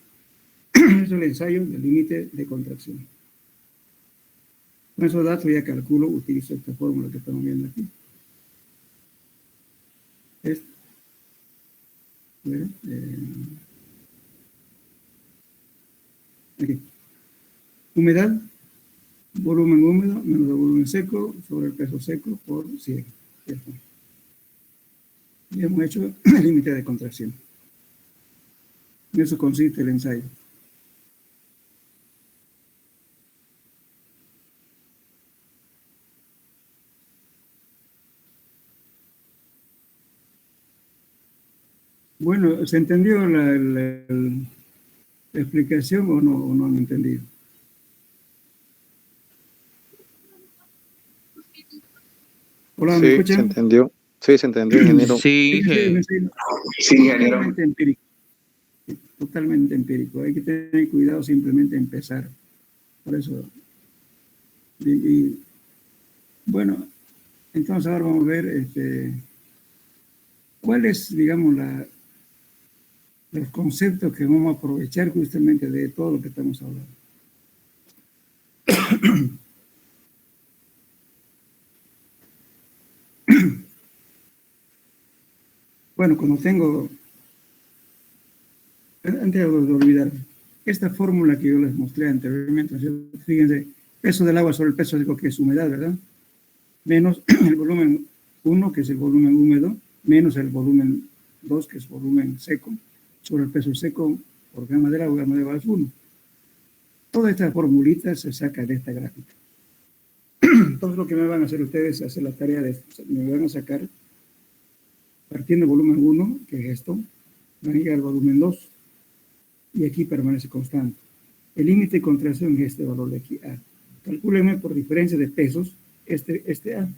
Speaker 2: Eso es el ensayo del límite de contracción. Con esos datos ya calculo, utilizo esta fórmula que estamos viendo aquí. Bueno, aquí. Humedad, volumen húmedo menos el volumen seco sobre el peso seco por 100. ¿Cierto? Y hemos hecho el límite de contracción. En eso consiste el ensayo. Bueno, ¿se entendió la explicación o no han entendido? Hola, ¿me
Speaker 8: Sí,
Speaker 2: escuchan?
Speaker 8: se entendió. Sí, se entendió, ingeniero.
Speaker 7: Sí,
Speaker 2: Sí, totalmente empírico. Totalmente empírico. Hay que tener cuidado simplemente empezar. Por eso. Bueno, entonces ahora vamos a ver cuál es, digamos, los conceptos que vamos a aprovechar justamente de todo lo que estamos hablando. Bueno, como tengo, antes de olvidar, esta fórmula que yo les mostré anteriormente, fíjense, peso del agua sobre el peso seco, que es humedad, ¿verdad? Menos el volumen 1, que es el volumen húmedo, menos el volumen 2, que es volumen seco, sobre el peso seco por gamma del agua es 1. Toda esta formulita se saca de esta gráfica. Entonces lo que me van a hacer ustedes es hacer la tarea de esto. Me van a sacar, partiendo del volumen 1, que es esto, van a llegar al volumen 2, y aquí permanece constante. El límite de contracción es este valor de aquí, A. Calcúlenme por diferencia de pesos este A,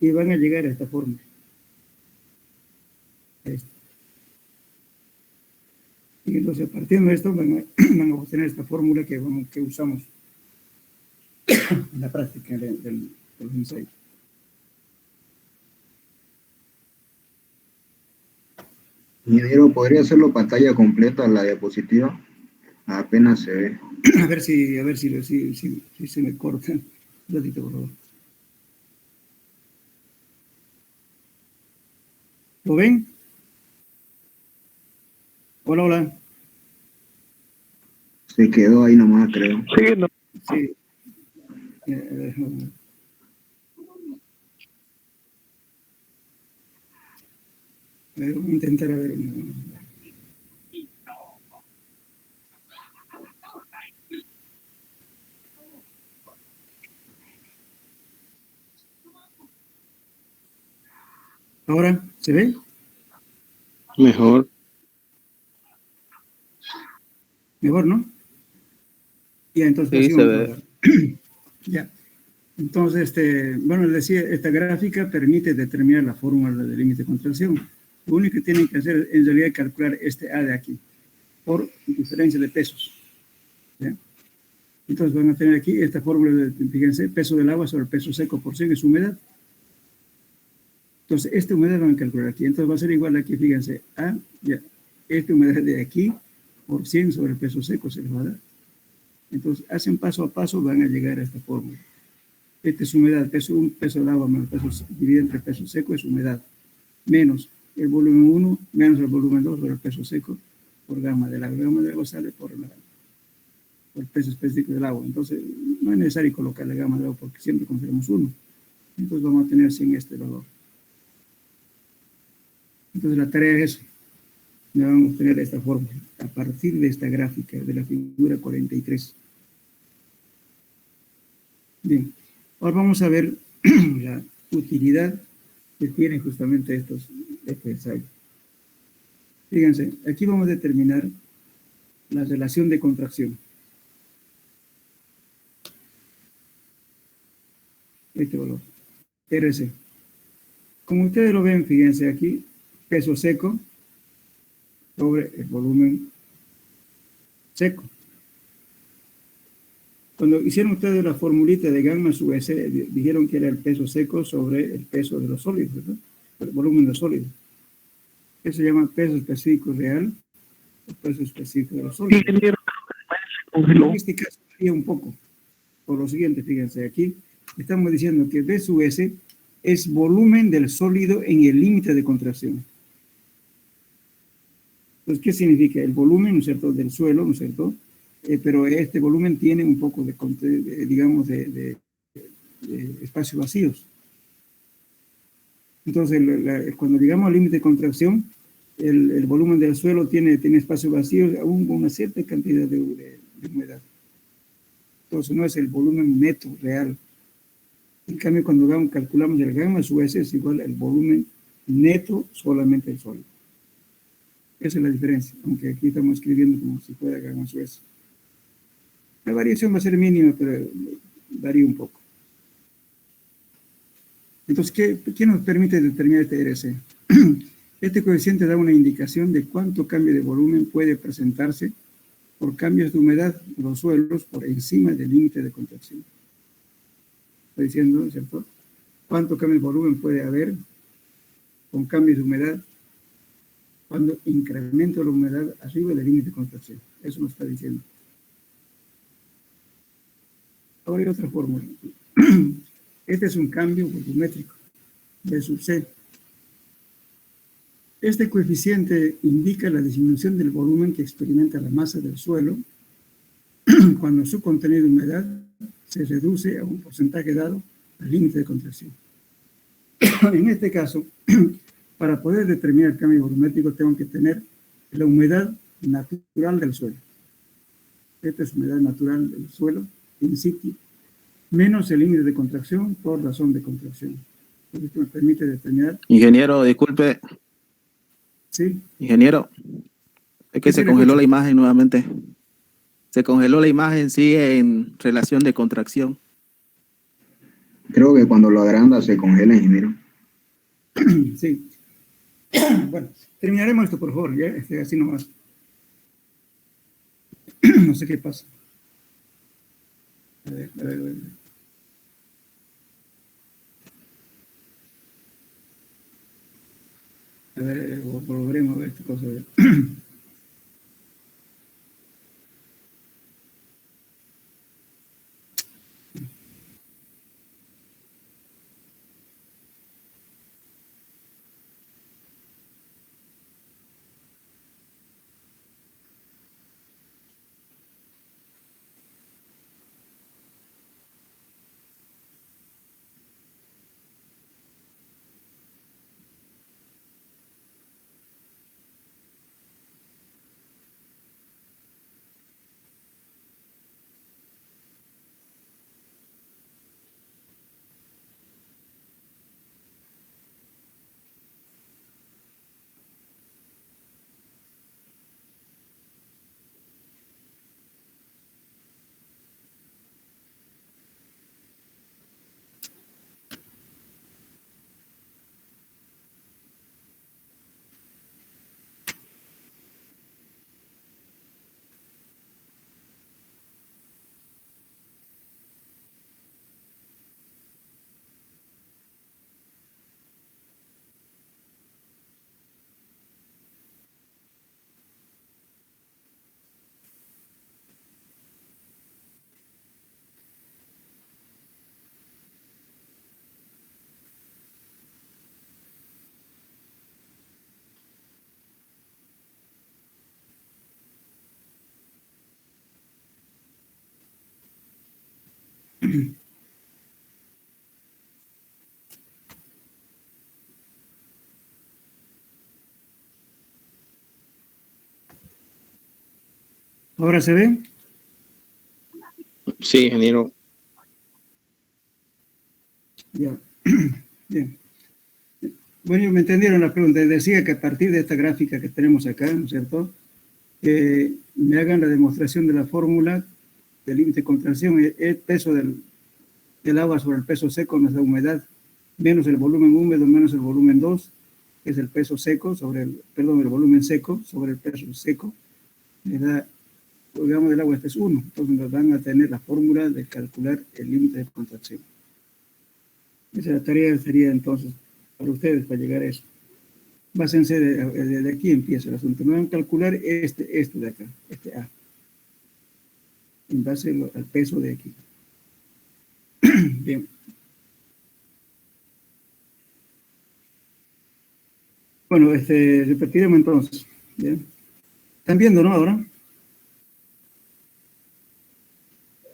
Speaker 2: y van a llegar a esta fórmula. Y entonces, partiendo de esto, van a obtener esta fórmula que usamos en la práctica de los ensayos.
Speaker 4: Ingeniero, ¿podría hacerlo pantalla completa la diapositiva? Apenas se ve.
Speaker 2: A ver si se me corta. Un ratito, por favor. ¿Lo ven? Hola, hola.
Speaker 4: Se quedó ahí nomás, creo.
Speaker 1: Sí, no.
Speaker 2: Sí. Voy a intentar a ver. Ahora, ¿se ve?
Speaker 8: Mejor.
Speaker 2: Mejor, ¿no? Ya, entonces
Speaker 7: Sí,
Speaker 2: así
Speaker 7: se
Speaker 2: vamos a
Speaker 7: ve.
Speaker 2: hablar. Ya. Entonces, bueno, les decía, esta gráfica permite determinar la fórmula del límite de contracción. Lo único que tienen que hacer es, en realidad, calcular este A de aquí, por diferencia de pesos. ¿Ya? Entonces van a tener aquí esta fórmula de, fíjense, peso del agua sobre el peso seco por 100 es humedad. Entonces, esta humedad van a calcular aquí. Entonces va a ser igual aquí, fíjense, A, ya, esta humedad de aquí por 100 sobre el peso seco se les va a dar. Entonces, hacen paso a paso, van a llegar a esta fórmula. Esta es humedad, peso del agua menos peso dividido entre peso seco es humedad, menos el volumen 1, menos el volumen 2 sobre el peso seco por gamma del agua. Gamma del agua sale por el peso específico del agua. Entonces, no es necesario colocar la gamma del agua porque siempre consideramos 1. Entonces, vamos a tener sin este valor. Entonces, la tarea es eso. Me van a obtener esta fórmula a partir de esta gráfica, de la figura 43. Bien. Ahora vamos a ver la utilidad que tienen justamente este ensayo. Fíjense, aquí vamos a determinar la relación de contracción. Este valor, RC. Como ustedes lo ven, fíjense aquí, peso seco sobre el volumen seco. Cuando hicieron ustedes la formulita de gamma sub S, dijeron que era el peso seco sobre el peso de los sólidos, ¿verdad? el volumen del sólido. Eso se llama peso específico real o peso específico de los
Speaker 1: Sí,
Speaker 2: sólidos.
Speaker 1: ingeniero, se congeló.
Speaker 2: En este caso varía un poco. Por lo siguiente, fíjense, aquí estamos diciendo que V sub S es volumen del sólido en el límite de contracción. Entonces, ¿qué significa? El volumen, ¿no es cierto?, del suelo, ¿no es cierto? Pero este volumen tiene un poco digamos, de espacios vacíos. Entonces, cuando llegamos al límite de contracción, el volumen del suelo tiene espacios vacíos, aún con una cierta cantidad de humedad. Entonces, no es el volumen neto real. En cambio, cuando calculamos el gamma sub S, es igual al volumen neto solamente del sólido. Esa es la diferencia, aunque aquí estamos escribiendo como si fuera gamma sub S. La variación va a ser mínima, pero varía un poco. Entonces, ¿qué nos permite determinar este RC? Este coeficiente da una indicación de cuánto cambio de volumen puede presentarse por cambios de humedad de los suelos por encima del límite de contracción. Estoy diciendo, ¿cierto? ¿Cuánto cambio de volumen puede haber con cambios de humedad cuando incremento la humedad arriba del límite de contracción? Eso nos está diciendo. Ahora hay otra fórmula. Este es un cambio volumétrico, V sub C. Este coeficiente indica la disminución del volumen que experimenta la masa del suelo cuando su contenido de humedad se reduce a un porcentaje dado al límite de contracción. En este caso, para poder determinar el cambio volumétrico, tengo que tener la humedad natural del suelo. Esta es humedad natural del suelo, in situ, menos el límite de contracción por razón de contracción. Esto me permite determinar.
Speaker 9: Ingeniero, disculpe.
Speaker 2: Sí.
Speaker 9: Ingeniero, es que
Speaker 2: Sí,
Speaker 9: se congeló la imagen nuevamente. Se congeló la imagen, sigue en relación de contracción.
Speaker 4: Creo que cuando lo agranda se congela, ingeniero.
Speaker 2: Sí. Bueno, terminaremos esto, por favor, ya, así nomás. No sé qué pasa. A ver. A ver, volveremos a ver esta cosa. ¿Ahora se ve?
Speaker 8: Sí, ingeniero.
Speaker 2: Ya. Bien. Bueno, me entendieron la pregunta. Decía que a partir de esta gráfica que tenemos acá, ¿no es cierto?, que me hagan la demostración de la fórmula del límite de contracción, el peso del agua sobre el peso seco, más la humedad, menos el volumen húmedo, menos el volumen 2, que es el peso seco sobre el volumen seco sobre el peso seco, me da, digamos, del agua, este es 1. Entonces nos van a tener la fórmula de calcular el límite de contracción. Esa tarea sería entonces para ustedes para llegar a eso. Básense de aquí empieza el asunto. No van a calcular esto de acá, este A, en base al peso de aquí. Bien. Bueno, repetiremos entonces. ¿Bien? ¿Están viendo, no, ahora?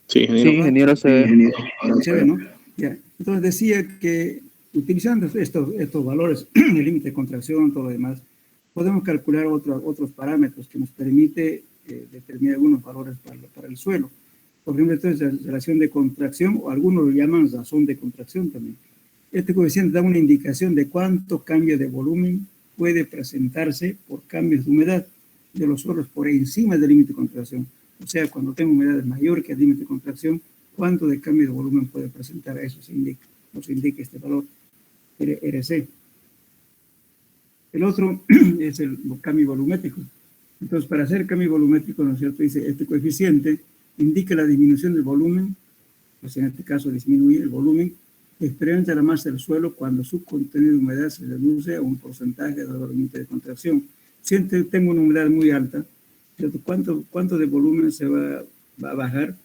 Speaker 8: Sí, ingeniero.
Speaker 7: Sí, ingeniero, se ve.
Speaker 4: Ingeniero, ahora
Speaker 2: Se ve, ¿no? Ya. Entonces decía que utilizando estos valores, el límite de contracción, todo lo demás, podemos calcular otros parámetros que nos permite determinar algunos valores para el suelo. Por ejemplo, entonces la relación de contracción, o algunos lo llaman razón de contracción también. Este coeficiente da una indicación de cuánto cambio de volumen puede presentarse por cambios de humedad de los suelos por encima del límite de contracción. O sea, cuando tengo humedades mayor que el límite de contracción, cuánto de cambio de volumen puede presentar, eso nos indica este valor RC. El otro es el cambio volumétrico. Entonces, para hacer cambio volumétrico, ¿no es cierto? Dice, este coeficiente indica la disminución del volumen, pues en este caso disminuye el volumen que experimenta la masa del suelo cuando su contenido de humedad se reduce a un porcentaje de la límite de contracción. Si tengo una humedad muy alta, ¿cierto? ¿Cuánto de volumen se va a bajar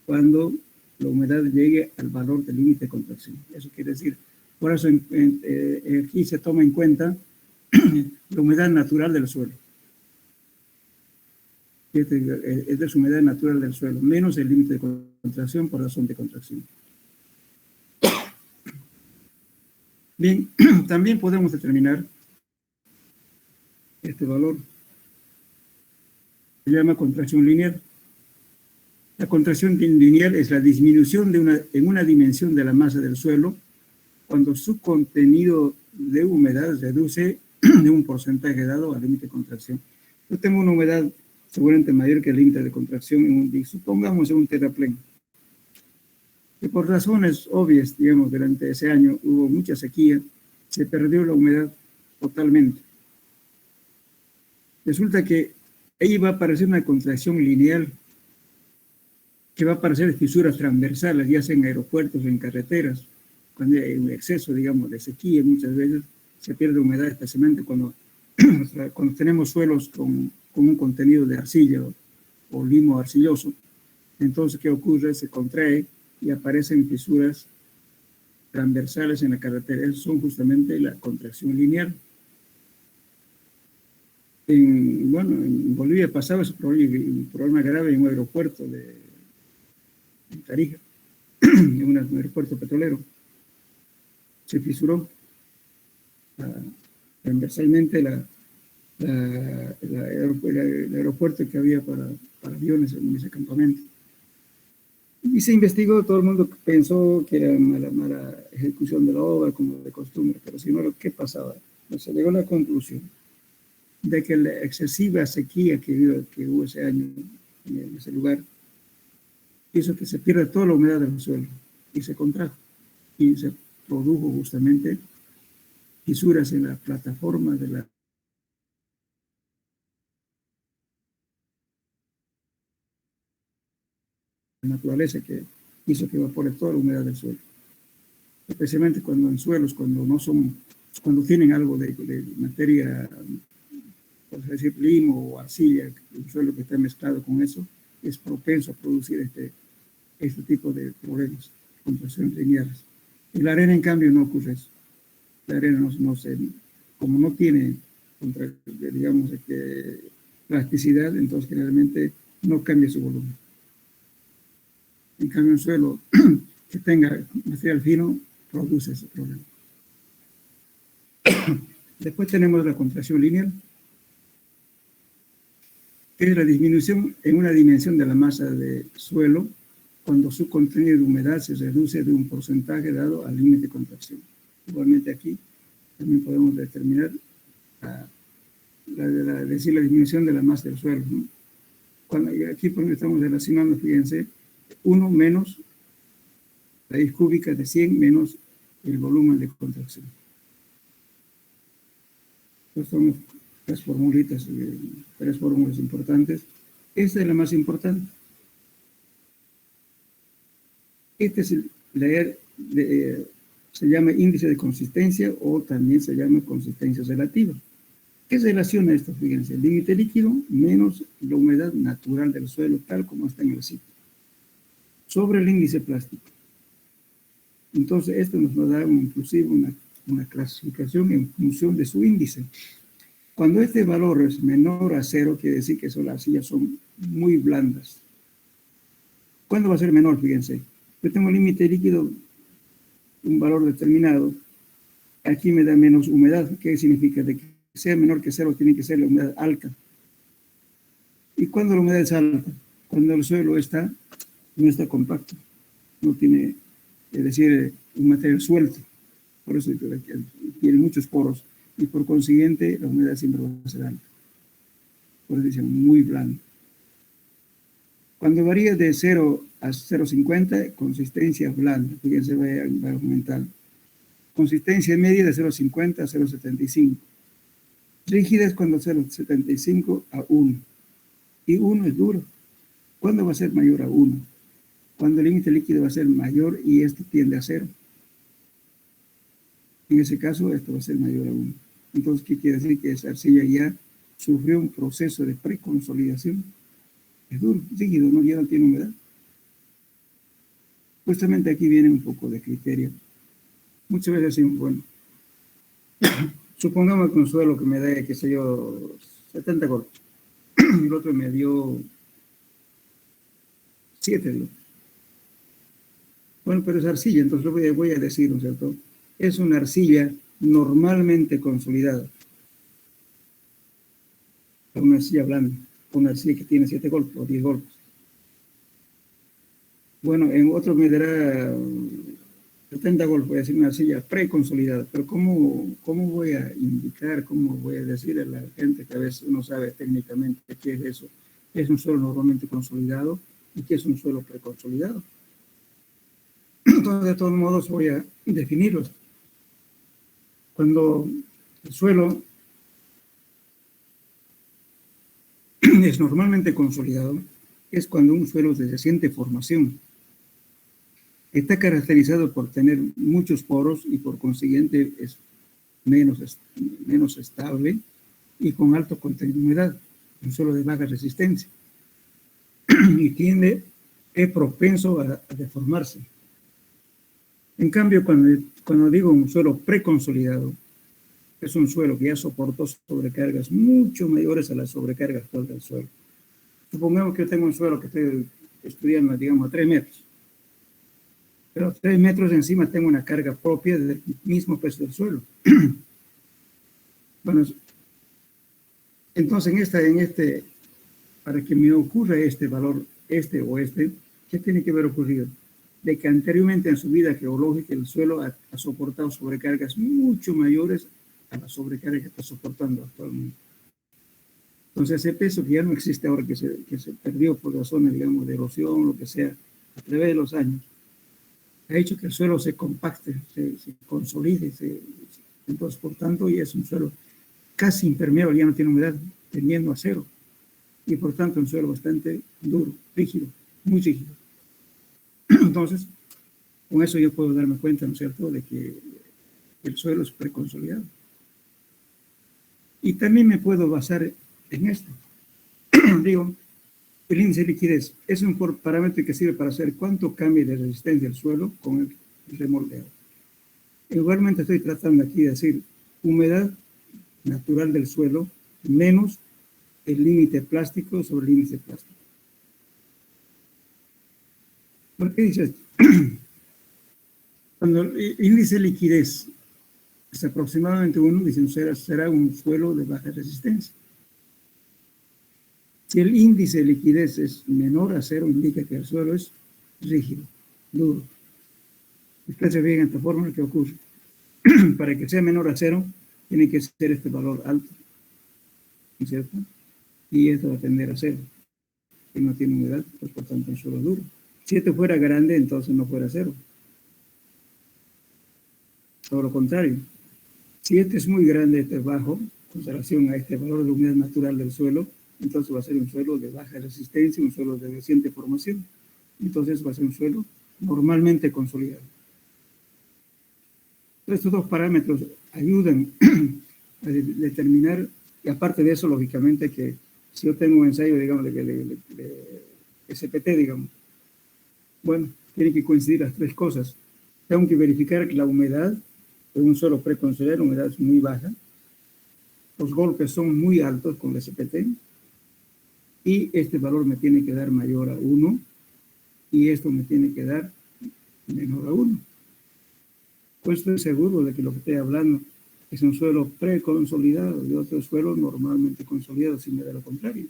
Speaker 2: cuando la humedad llegue al valor del límite de contracción? Eso quiere decir, por eso aquí se toma en cuenta la humedad natural del suelo. Es de su humedad natural del suelo, menos el límite de contracción por razón de contracción. Bien, también podemos determinar este valor. Se llama contracción lineal. La contracción lineal es la disminución en una dimensión de la masa del suelo cuando su contenido de humedad reduce de un porcentaje dado al límite de contracción. Yo tengo una humedad seguramente mayor que el límite de contracción, supongamos en un terraplén. Que por razones obvias, digamos, durante ese año hubo mucha sequía, se perdió la humedad totalmente. Resulta que ahí va a aparecer una contracción lineal, que va a aparecer fisuras transversales, ya sea en aeropuertos o en carreteras, cuando hay un exceso, digamos, de sequía, muchas veces se pierde humedad, especialmente cuando tenemos suelos con un contenido de arcilla o limo arcilloso. Entonces, ¿qué ocurre? Se contrae y aparecen fisuras transversales en la carretera. Esas son justamente la contracción lineal. En Bolivia pasaba ese problema, un problema grave en un aeropuerto de Tarija, en un aeropuerto petrolero. Se fisuró transversalmente el aeropuerto que había para aviones en ese campamento. Y se investigó, todo el mundo pensó que era mala ejecución de la obra, como de costumbre, pero si no, ¿qué pasaba? Pues se llegó a la conclusión de que la excesiva sequía que hubo ese año en ese lugar hizo que se pierda toda la humedad del suelo y se contrajo y se produjo justamente fisuras en la plataforma de la naturaleza, que hizo que evapore toda la humedad del suelo, especialmente cuando en suelos cuando tienen algo de materia, por decir limo o arcilla, un suelo que está mezclado con eso es propenso a producir este tipo de problemas, contracciones lineales. En la arena, en cambio, no ocurre eso. La arena como no tiene, digamos, plasticidad, entonces generalmente no cambia su volumen. En cambio, un suelo que tenga material fino produce ese problema. Después tenemos la contracción lineal, que es la disminución en una dimensión de la masa de suelo cuando su contenido de humedad se reduce de un porcentaje dado al límite de contracción. Igualmente aquí también podemos determinar la disminución de la masa del suelo, ¿no? Aquí porque estamos relacionando, fíjense, 1 menos raíz cúbica de 100 menos el volumen de contracción. Estas son las formulitas, 3 fórmulas importantes. Esta es la más importante. Este es se llama índice de consistencia o también se llama consistencia relativa. ¿Qué relaciona esto? Fíjense, el límite líquido menos la humedad natural del suelo, tal como está en el sitio, sobre el índice plástico. Entonces, esto nos va a dar inclusive una clasificación en función de su índice. Cuando este valor es menor a 0, quiere decir que las arcillas son muy blandas. ¿Cuándo va a ser menor? Fíjense, yo tengo límite líquido, un valor determinado, aquí me da menos humedad. ¿Qué significa? De que sea menor que 0 tiene que ser la humedad alta. ¿Y cuándo la humedad es alta? Cuando el suelo no está compacto, no tiene, es decir, un material suelto. Por eso tiene muchos poros y por consiguiente la humedad siempre va a ser alta. Por eso dicen muy blando. Cuando varía de 0 a 0,50, consistencia blanda. Fíjense, va aumentando. Consistencia media de 0,50 a 0,75. Rigidez cuando 0,75 a 1. Y 1 es duro. ¿Cuándo va a ser mayor a 1? Cuando el límite líquido va a ser mayor y este tiende a 0. En ese caso, esto va a ser mayor a 1. Entonces, ¿qué quiere decir? Que esa arcilla ya sufrió un proceso de preconsolidación. Es duro, rígido, ya no tiene humedad. Justamente aquí viene un poco de criterio. Muchas veces decimos, bueno, supongamos que un suelo que me da, qué sé yo, 70 golpes, y el otro me dio 7, digo. Bueno, pero es arcilla, entonces lo voy a decir, ¿no es cierto? Es una arcilla normalmente consolidada. Una arcilla blanda, una arcilla que tiene 7 golpes o 10 golpes. Bueno, en otro me dará 70 golpes, voy a decir una arcilla preconsolidada, pero ¿cómo voy a indicar, cómo voy a decir a la gente que a veces uno sabe técnicamente qué es eso? ¿Qué es un suelo normalmente consolidado y qué es un suelo preconsolidado? Entonces, de todos modos, voy a definirlos. Cuando el suelo es normalmente consolidado, es cuando un suelo de reciente formación está caracterizado por tener muchos poros y por consiguiente es menos estable y con alto contenido de humedad, un suelo de baja resistencia y es propenso a deformarse. En cambio, cuando digo un suelo preconsolidado, es un suelo que ya soportó sobrecargas mucho mayores a la sobrecarga actual del suelo. Supongamos que yo tengo un suelo que estoy estudiando, digamos, a 3 metros. Pero a 3 metros encima tengo una carga propia del mismo peso del suelo. Bueno, entonces para que me ocurra este valor, ¿qué tiene que haber ocurrido? De que anteriormente en su vida geológica el suelo ha soportado sobrecargas mucho mayores a la sobrecarga que está soportando actualmente. Entonces ese peso que ya no existe ahora, que se perdió por razones, digamos, de erosión, lo que sea, a través de los años, ha hecho que el suelo se compacte, se consolide, entonces por tanto ya es un suelo casi impermeable, ya no tiene humedad, tendiendo a 0, y por tanto un suelo bastante duro, rígido, muy rígido. Entonces, con eso yo puedo darme cuenta, ¿no es cierto?, de que el suelo es preconsolidado. Y también me puedo basar en esto. Digo, el índice de liquidez es un parámetro que sirve para saber cuánto cambia de resistencia del suelo con el remoldeo. Igualmente estoy tratando aquí de decir humedad natural del suelo menos el límite plástico sobre el índice plástico. ¿Por qué dice esto? Cuando el índice de liquidez es aproximadamente 1, dicen será un suelo de baja resistencia. Si el índice de liquidez es menor a 0, indica que el suelo es rígido, duro. Ustedes se fijan esta fórmula que ocurre. Para que sea menor a 0, tiene que ser este valor alto, ¿no es cierto? Y esto va a tender a 0, que no tiene humedad, pues por tanto el suelo es duro. Si este fuera grande, entonces no fuera 0. Todo lo contrario. Si este es muy grande, este es bajo, con relación a este valor de humedad natural del suelo, entonces va a ser un suelo de baja resistencia, un suelo de reciente formación. Entonces va a ser un suelo normalmente consolidado. Estos dos parámetros ayudan a determinar, y aparte de eso, lógicamente, que si yo tengo un ensayo, digamos, de SPT, digamos, bueno, tienen que coincidir las tres cosas. Tengo que verificar que la humedad de un suelo preconsolidado, la humedad es muy baja, los golpes son muy altos con el SPT, y este valor me tiene que dar mayor a 1, y esto me tiene que dar menor a 1. Pues estoy seguro de que lo que estoy hablando es un suelo preconsolidado y otro suelo normalmente consolidado, si me da lo contrario.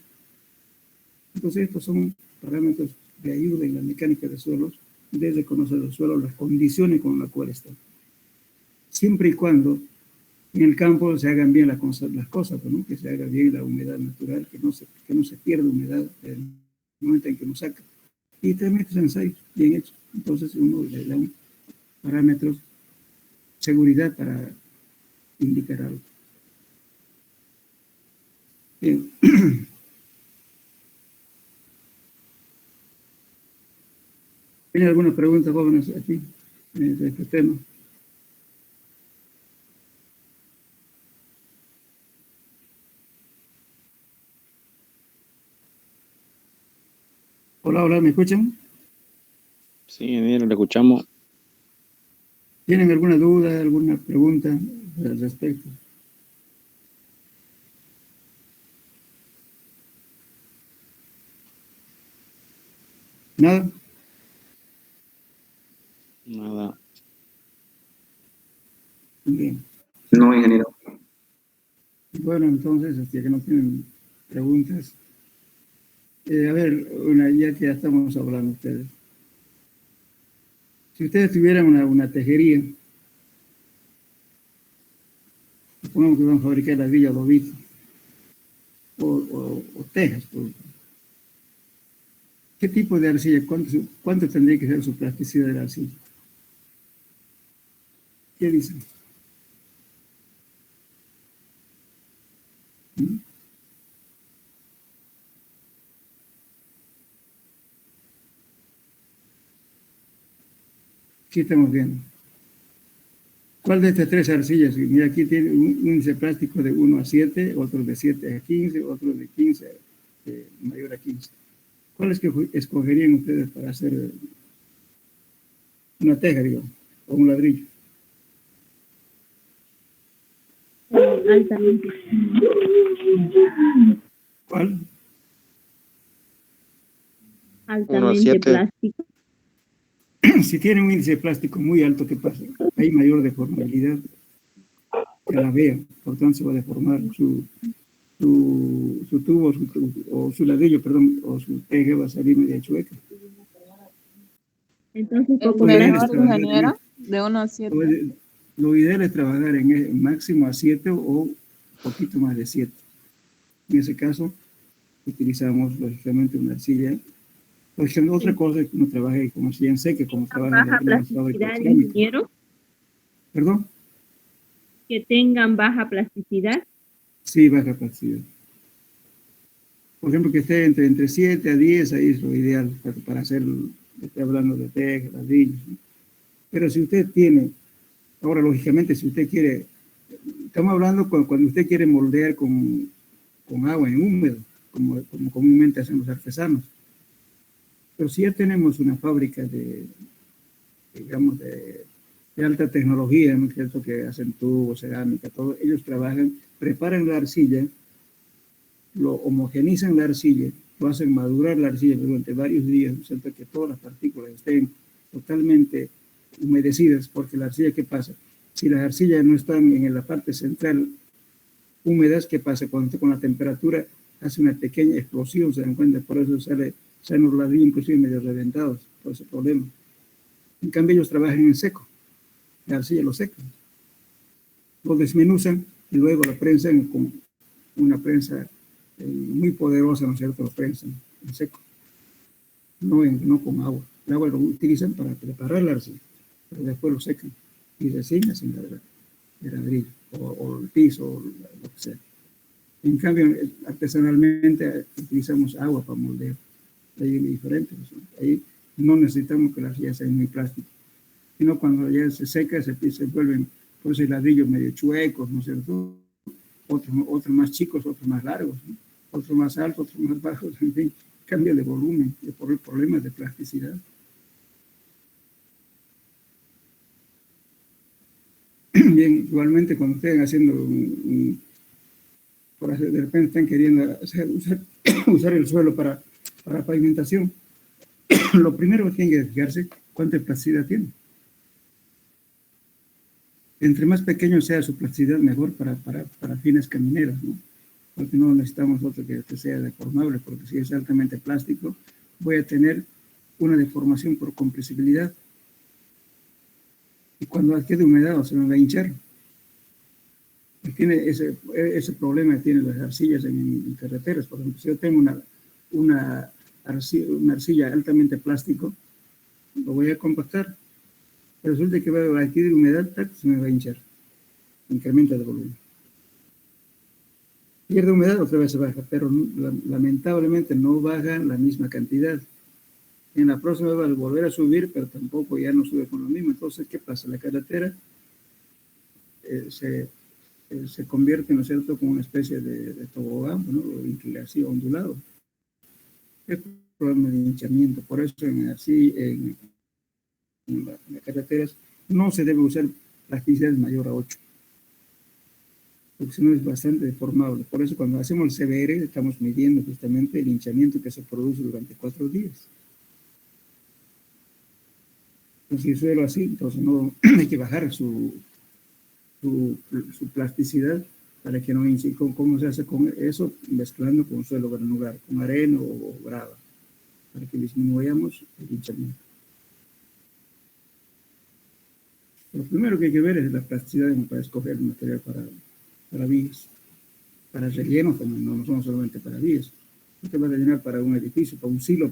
Speaker 2: Entonces, estos son parámetros de ayuda en la mecánica de suelos, desde conocer el suelo, las condiciones con las cuales están. Siempre y cuando en el campo se hagan bien las cosas, ¿no? Que se haga bien la humedad natural, que no se pierda humedad en el momento en que uno saca. Y también estos ensayos bien hechos. Entonces, uno le da un parámetros, seguridad para indicar algo. Bien. ¿Tienen alguna pregunta, jóvenes, aquí, de este tema? Hola, hola, ¿me escuchan?
Speaker 8: Sí, ingeniero, le escuchamos.
Speaker 2: ¿Tienen alguna duda, alguna pregunta al respecto? ¿Nada?
Speaker 8: Nada.
Speaker 2: Bien.
Speaker 1: No, ingeniero.
Speaker 2: Bueno, entonces, hasta que no tienen preguntas. A ver, ya que ya estamos hablando ustedes. Si ustedes tuvieran una tejería, supongamos que van a fabricar la villa lobito, o tejas, ¿qué tipo de arcilla? ¿Cuánto tendría que ser su plasticidad de la arcilla? ¿Qué dicen? ¿Mm? ¿Qué estamos viendo? ¿Cuál de estas tres arcillas? Mira, aquí tiene un índice plástico de 1 a 7, otro de 7 a 15, otro de 15 mayor a 15. ¿Cuáles que escogerían ustedes para hacer una teja, digamos, o un ladrillo?
Speaker 6: Altamente.
Speaker 2: ¿Cuál?
Speaker 6: Altamente
Speaker 8: 7.
Speaker 6: plástico.
Speaker 2: Si tiene un índice plástico muy alto, ¿qué pasa? Hay mayor deformabilidad que la vea, por tanto se va a deformar su tubo o su ladrillo, perdón, o su teja va a salir media chueca.
Speaker 6: Entonces,
Speaker 2: Lo
Speaker 6: poco
Speaker 2: ideal
Speaker 6: menos.
Speaker 2: es trabajar
Speaker 3: ingeniero, de 1 a 7.
Speaker 2: lo ideal es trabajar en máximo a 7 o poquito más de 7. En ese caso, utilizamos lógicamente una arcilla. Por ejemplo, otra cosa es que uno trabaje como arcilla en seca, como trabaja en
Speaker 6: Baja
Speaker 2: algunas fábricas
Speaker 6: plasticidad,
Speaker 2: cerámicas.
Speaker 6: ingeniero,
Speaker 2: ¿Perdón?
Speaker 6: que tengan baja plasticidad.
Speaker 2: Sí, baja plasticidad. Por ejemplo, que esté entre 7 a 10, ahí es lo ideal para hacer, estoy hablando de tejas, ladrillos, ¿no? Pero si usted tiene, ahora lógicamente si usted quiere, estamos hablando cuando usted quiere moldear con agua en húmedo, como comúnmente hacen los artesanos. Pero si ya tenemos una fábrica digamos, de alta tecnología, ¿no es cierto?, que hacen tubos, cerámica, todo, ellos trabajan, preparan la arcilla, lo homogenizan la arcilla, lo hacen madurar la arcilla durante varios días, ¿no es cierto?, que todas las partículas estén totalmente humedecidas, porque la arcilla, ¿qué pasa? Si las arcillas no están en la parte central húmedas, ¿qué pasa? Cuando con la temperatura hace una pequeña explosión, se dan cuenta, por eso salen los ladrillos inclusive medio reventados, por ese problema. En cambio ellos trabajan en seco, la arcilla lo secan, lo desmenuzan y luego la prensan con una prensa muy poderosa, ¿no es cierto?, lo prensan en seco, no con agua. El agua lo utilizan para preparar la arcilla, pero después lo secan y recién hacen el ladrillo o el piso o lo que sea. En cambio, artesanalmente utilizamos agua para moldear. Ahí es diferente. Ahí no necesitamos que la arcilla sea muy plástica, sino cuando ya se seca se vuelven Pues hay ladrillos medio chuecos, ¿no es cierto? Otros más chicos, otros más largos, ¿no? Otros más altos, otros más bajos, en fin, cambia de volumen por problemas de plasticidad. Bien, igualmente cuando estén haciendo de repente están queriendo usar el suelo para pavimentación, lo primero que tienen que fijarse cuánta plasticidad tiene. Entre más pequeño sea su plasticidad, mejor para fines camineros, ¿no? Porque no necesitamos otro que sea deformable, porque si es altamente plástico, voy a tener una deformación por compresibilidad. Y cuando quede humedad, se me va a hinchar. Y tiene ese problema que tienen las arcillas en carreteras. Por ejemplo, si yo tengo una arcilla altamente plástico, lo voy a compactar. Pero resulta que va a adquirir humedad, se me va a hinchar. Incrementa de volumen. Pierde humedad, otra vez se baja, pero lamentablemente no baja la misma cantidad. En la próxima va a volver a subir, pero tampoco ya no sube con lo mismo. Entonces, ¿qué pasa? La carretera se convierte, ¿no es cierto?, como una especie de tobogán, ¿no? Así ondulado. Es un problema de hinchamiento. Por eso en las carreteras no se debe usar plasticidad mayor a 8. Porque si no es bastante deformable. Por eso cuando hacemos el CBR estamos midiendo justamente el hinchamiento que se produce durante 4 días. Entonces, si suelo así, entonces no hay que bajar su plasticidad para que no hinche. ¿Cómo se hace con eso? Mezclando con suelo granular, con arena o grava, para que disminuyamos el hinchamiento. Lo primero que hay que ver es la plasticidad para escoger el material para vías, para relleno también, no son solamente para vías. Usted va a rellenar para un edificio, para un silo,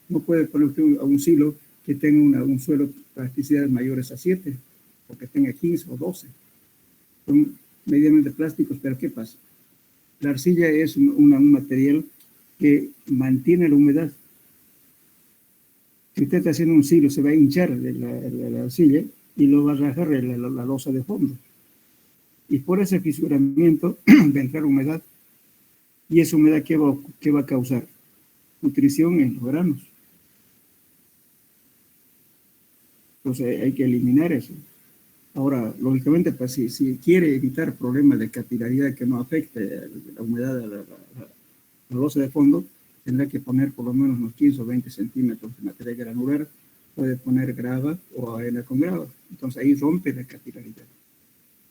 Speaker 2: no puede poner usted a un silo que tenga un suelo plasticidades mayores a 7, o que tenga 15 o 12. Son medianamente plásticos, pero ¿qué pasa? La arcilla es un material que mantiene la humedad. Si usted está haciendo un silo, se va a hinchar de la arcilla y lo va a rajar la losa de fondo. Y por ese fisuramiento va a entrar humedad. ¿Y esa humedad qué va a causar? Nutrición en los granos. Entonces hay que eliminar eso. Ahora, lógicamente, pues, si quiere evitar problemas de capilaridad que no afecte la humedad de la losa de fondo, tendrá que poner por lo menos unos 15 o 20 centímetros de material granular. Puede poner grava o arena con grava. Entonces ahí rompe la capilaridad.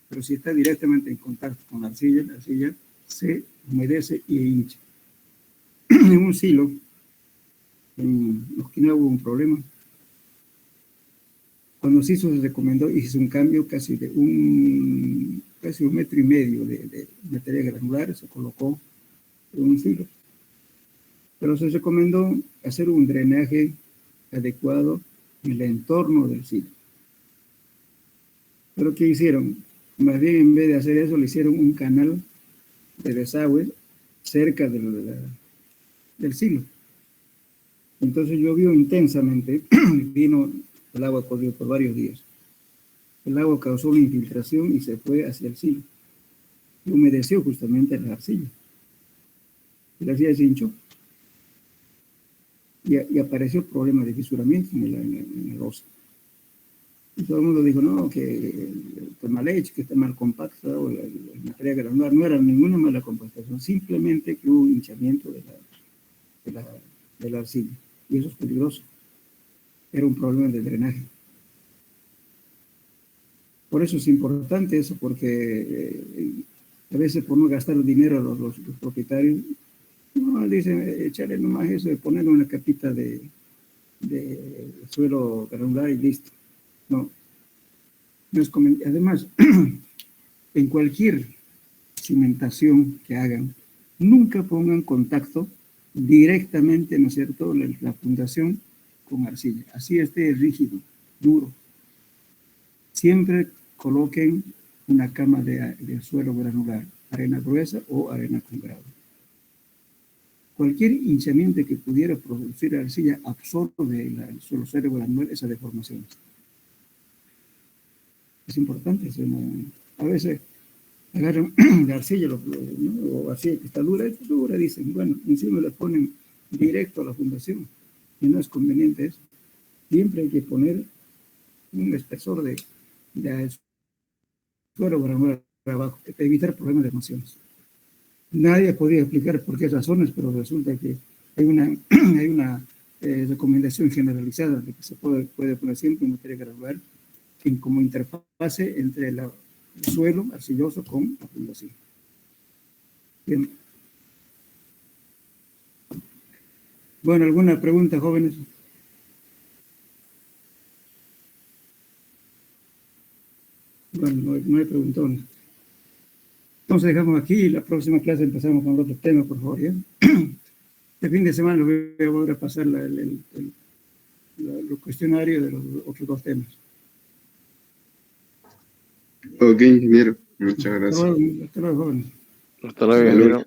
Speaker 2: Pero si está directamente en contacto con la arcilla se humedece y hincha. En un silo, en Osquina hubo un problema. Cuando se hizo, se recomendó y hizo un cambio casi de un metro y medio de material granular, se colocó en un silo. Pero se recomendó hacer un drenaje adecuado en el entorno del silo. Pero ¿qué hicieron? Más bien, en vez de hacer eso, le hicieron un canal de desagüe cerca del silo. Entonces llovió intensamente, vino el agua, corrió por varios días. El agua causó una infiltración y se fue hacia el silo. Y humedeció justamente la arcilla. Y la arcilla se hinchó. Y apareció problema de fisuramiento en el oso. Y todo el mundo dijo, no, que está mal hecho, que está mal compactado, el material granular. No era ninguna mala compactación, simplemente que hubo hinchamiento de la arcilla. Y eso es peligroso. Era un problema de drenaje. Por eso es importante eso, porque a veces por no gastar dinero a los propietarios, no, dicen, echarle nomás eso de ponerle una capita de suelo granular y listo. No. Además, en cualquier cimentación que hagan, nunca pongan contacto directamente, ¿no es cierto?, la fundación con arcilla. Así esté rígido, duro. Siempre coloquen una cama de suelo granular, arena gruesa o arena con grava. Cualquier hinchamiento que pudiera producir arcilla absorbe el suelo granular esa deformación. Es importante. A veces agarran la arcilla, ¿no? O así, que está dura, dicen, bueno, encima le ponen directo a la fundación, y no es conveniente eso. Siempre hay que poner un espesor de suelo granular abajo, para evitar problemas de emociones. Nadie podía explicar por qué razones, pero resulta que hay una recomendación generalizada de que se puede poner siempre un material granular como interfase entre el suelo arcilloso con la fundación. Bien. Bueno, ¿alguna pregunta, jóvenes? Bueno, no hay preguntones. Entonces dejamos aquí y la próxima clase empezamos con otros temas, por favor. ¿Ya? Este fin de semana voy a volver a pasar los cuestionarios de los otros dos temas.
Speaker 1: Ok, ingeniero. Muchas gracias.
Speaker 2: Hasta luego, jóvenes.
Speaker 8: Hasta luego, ingeniero.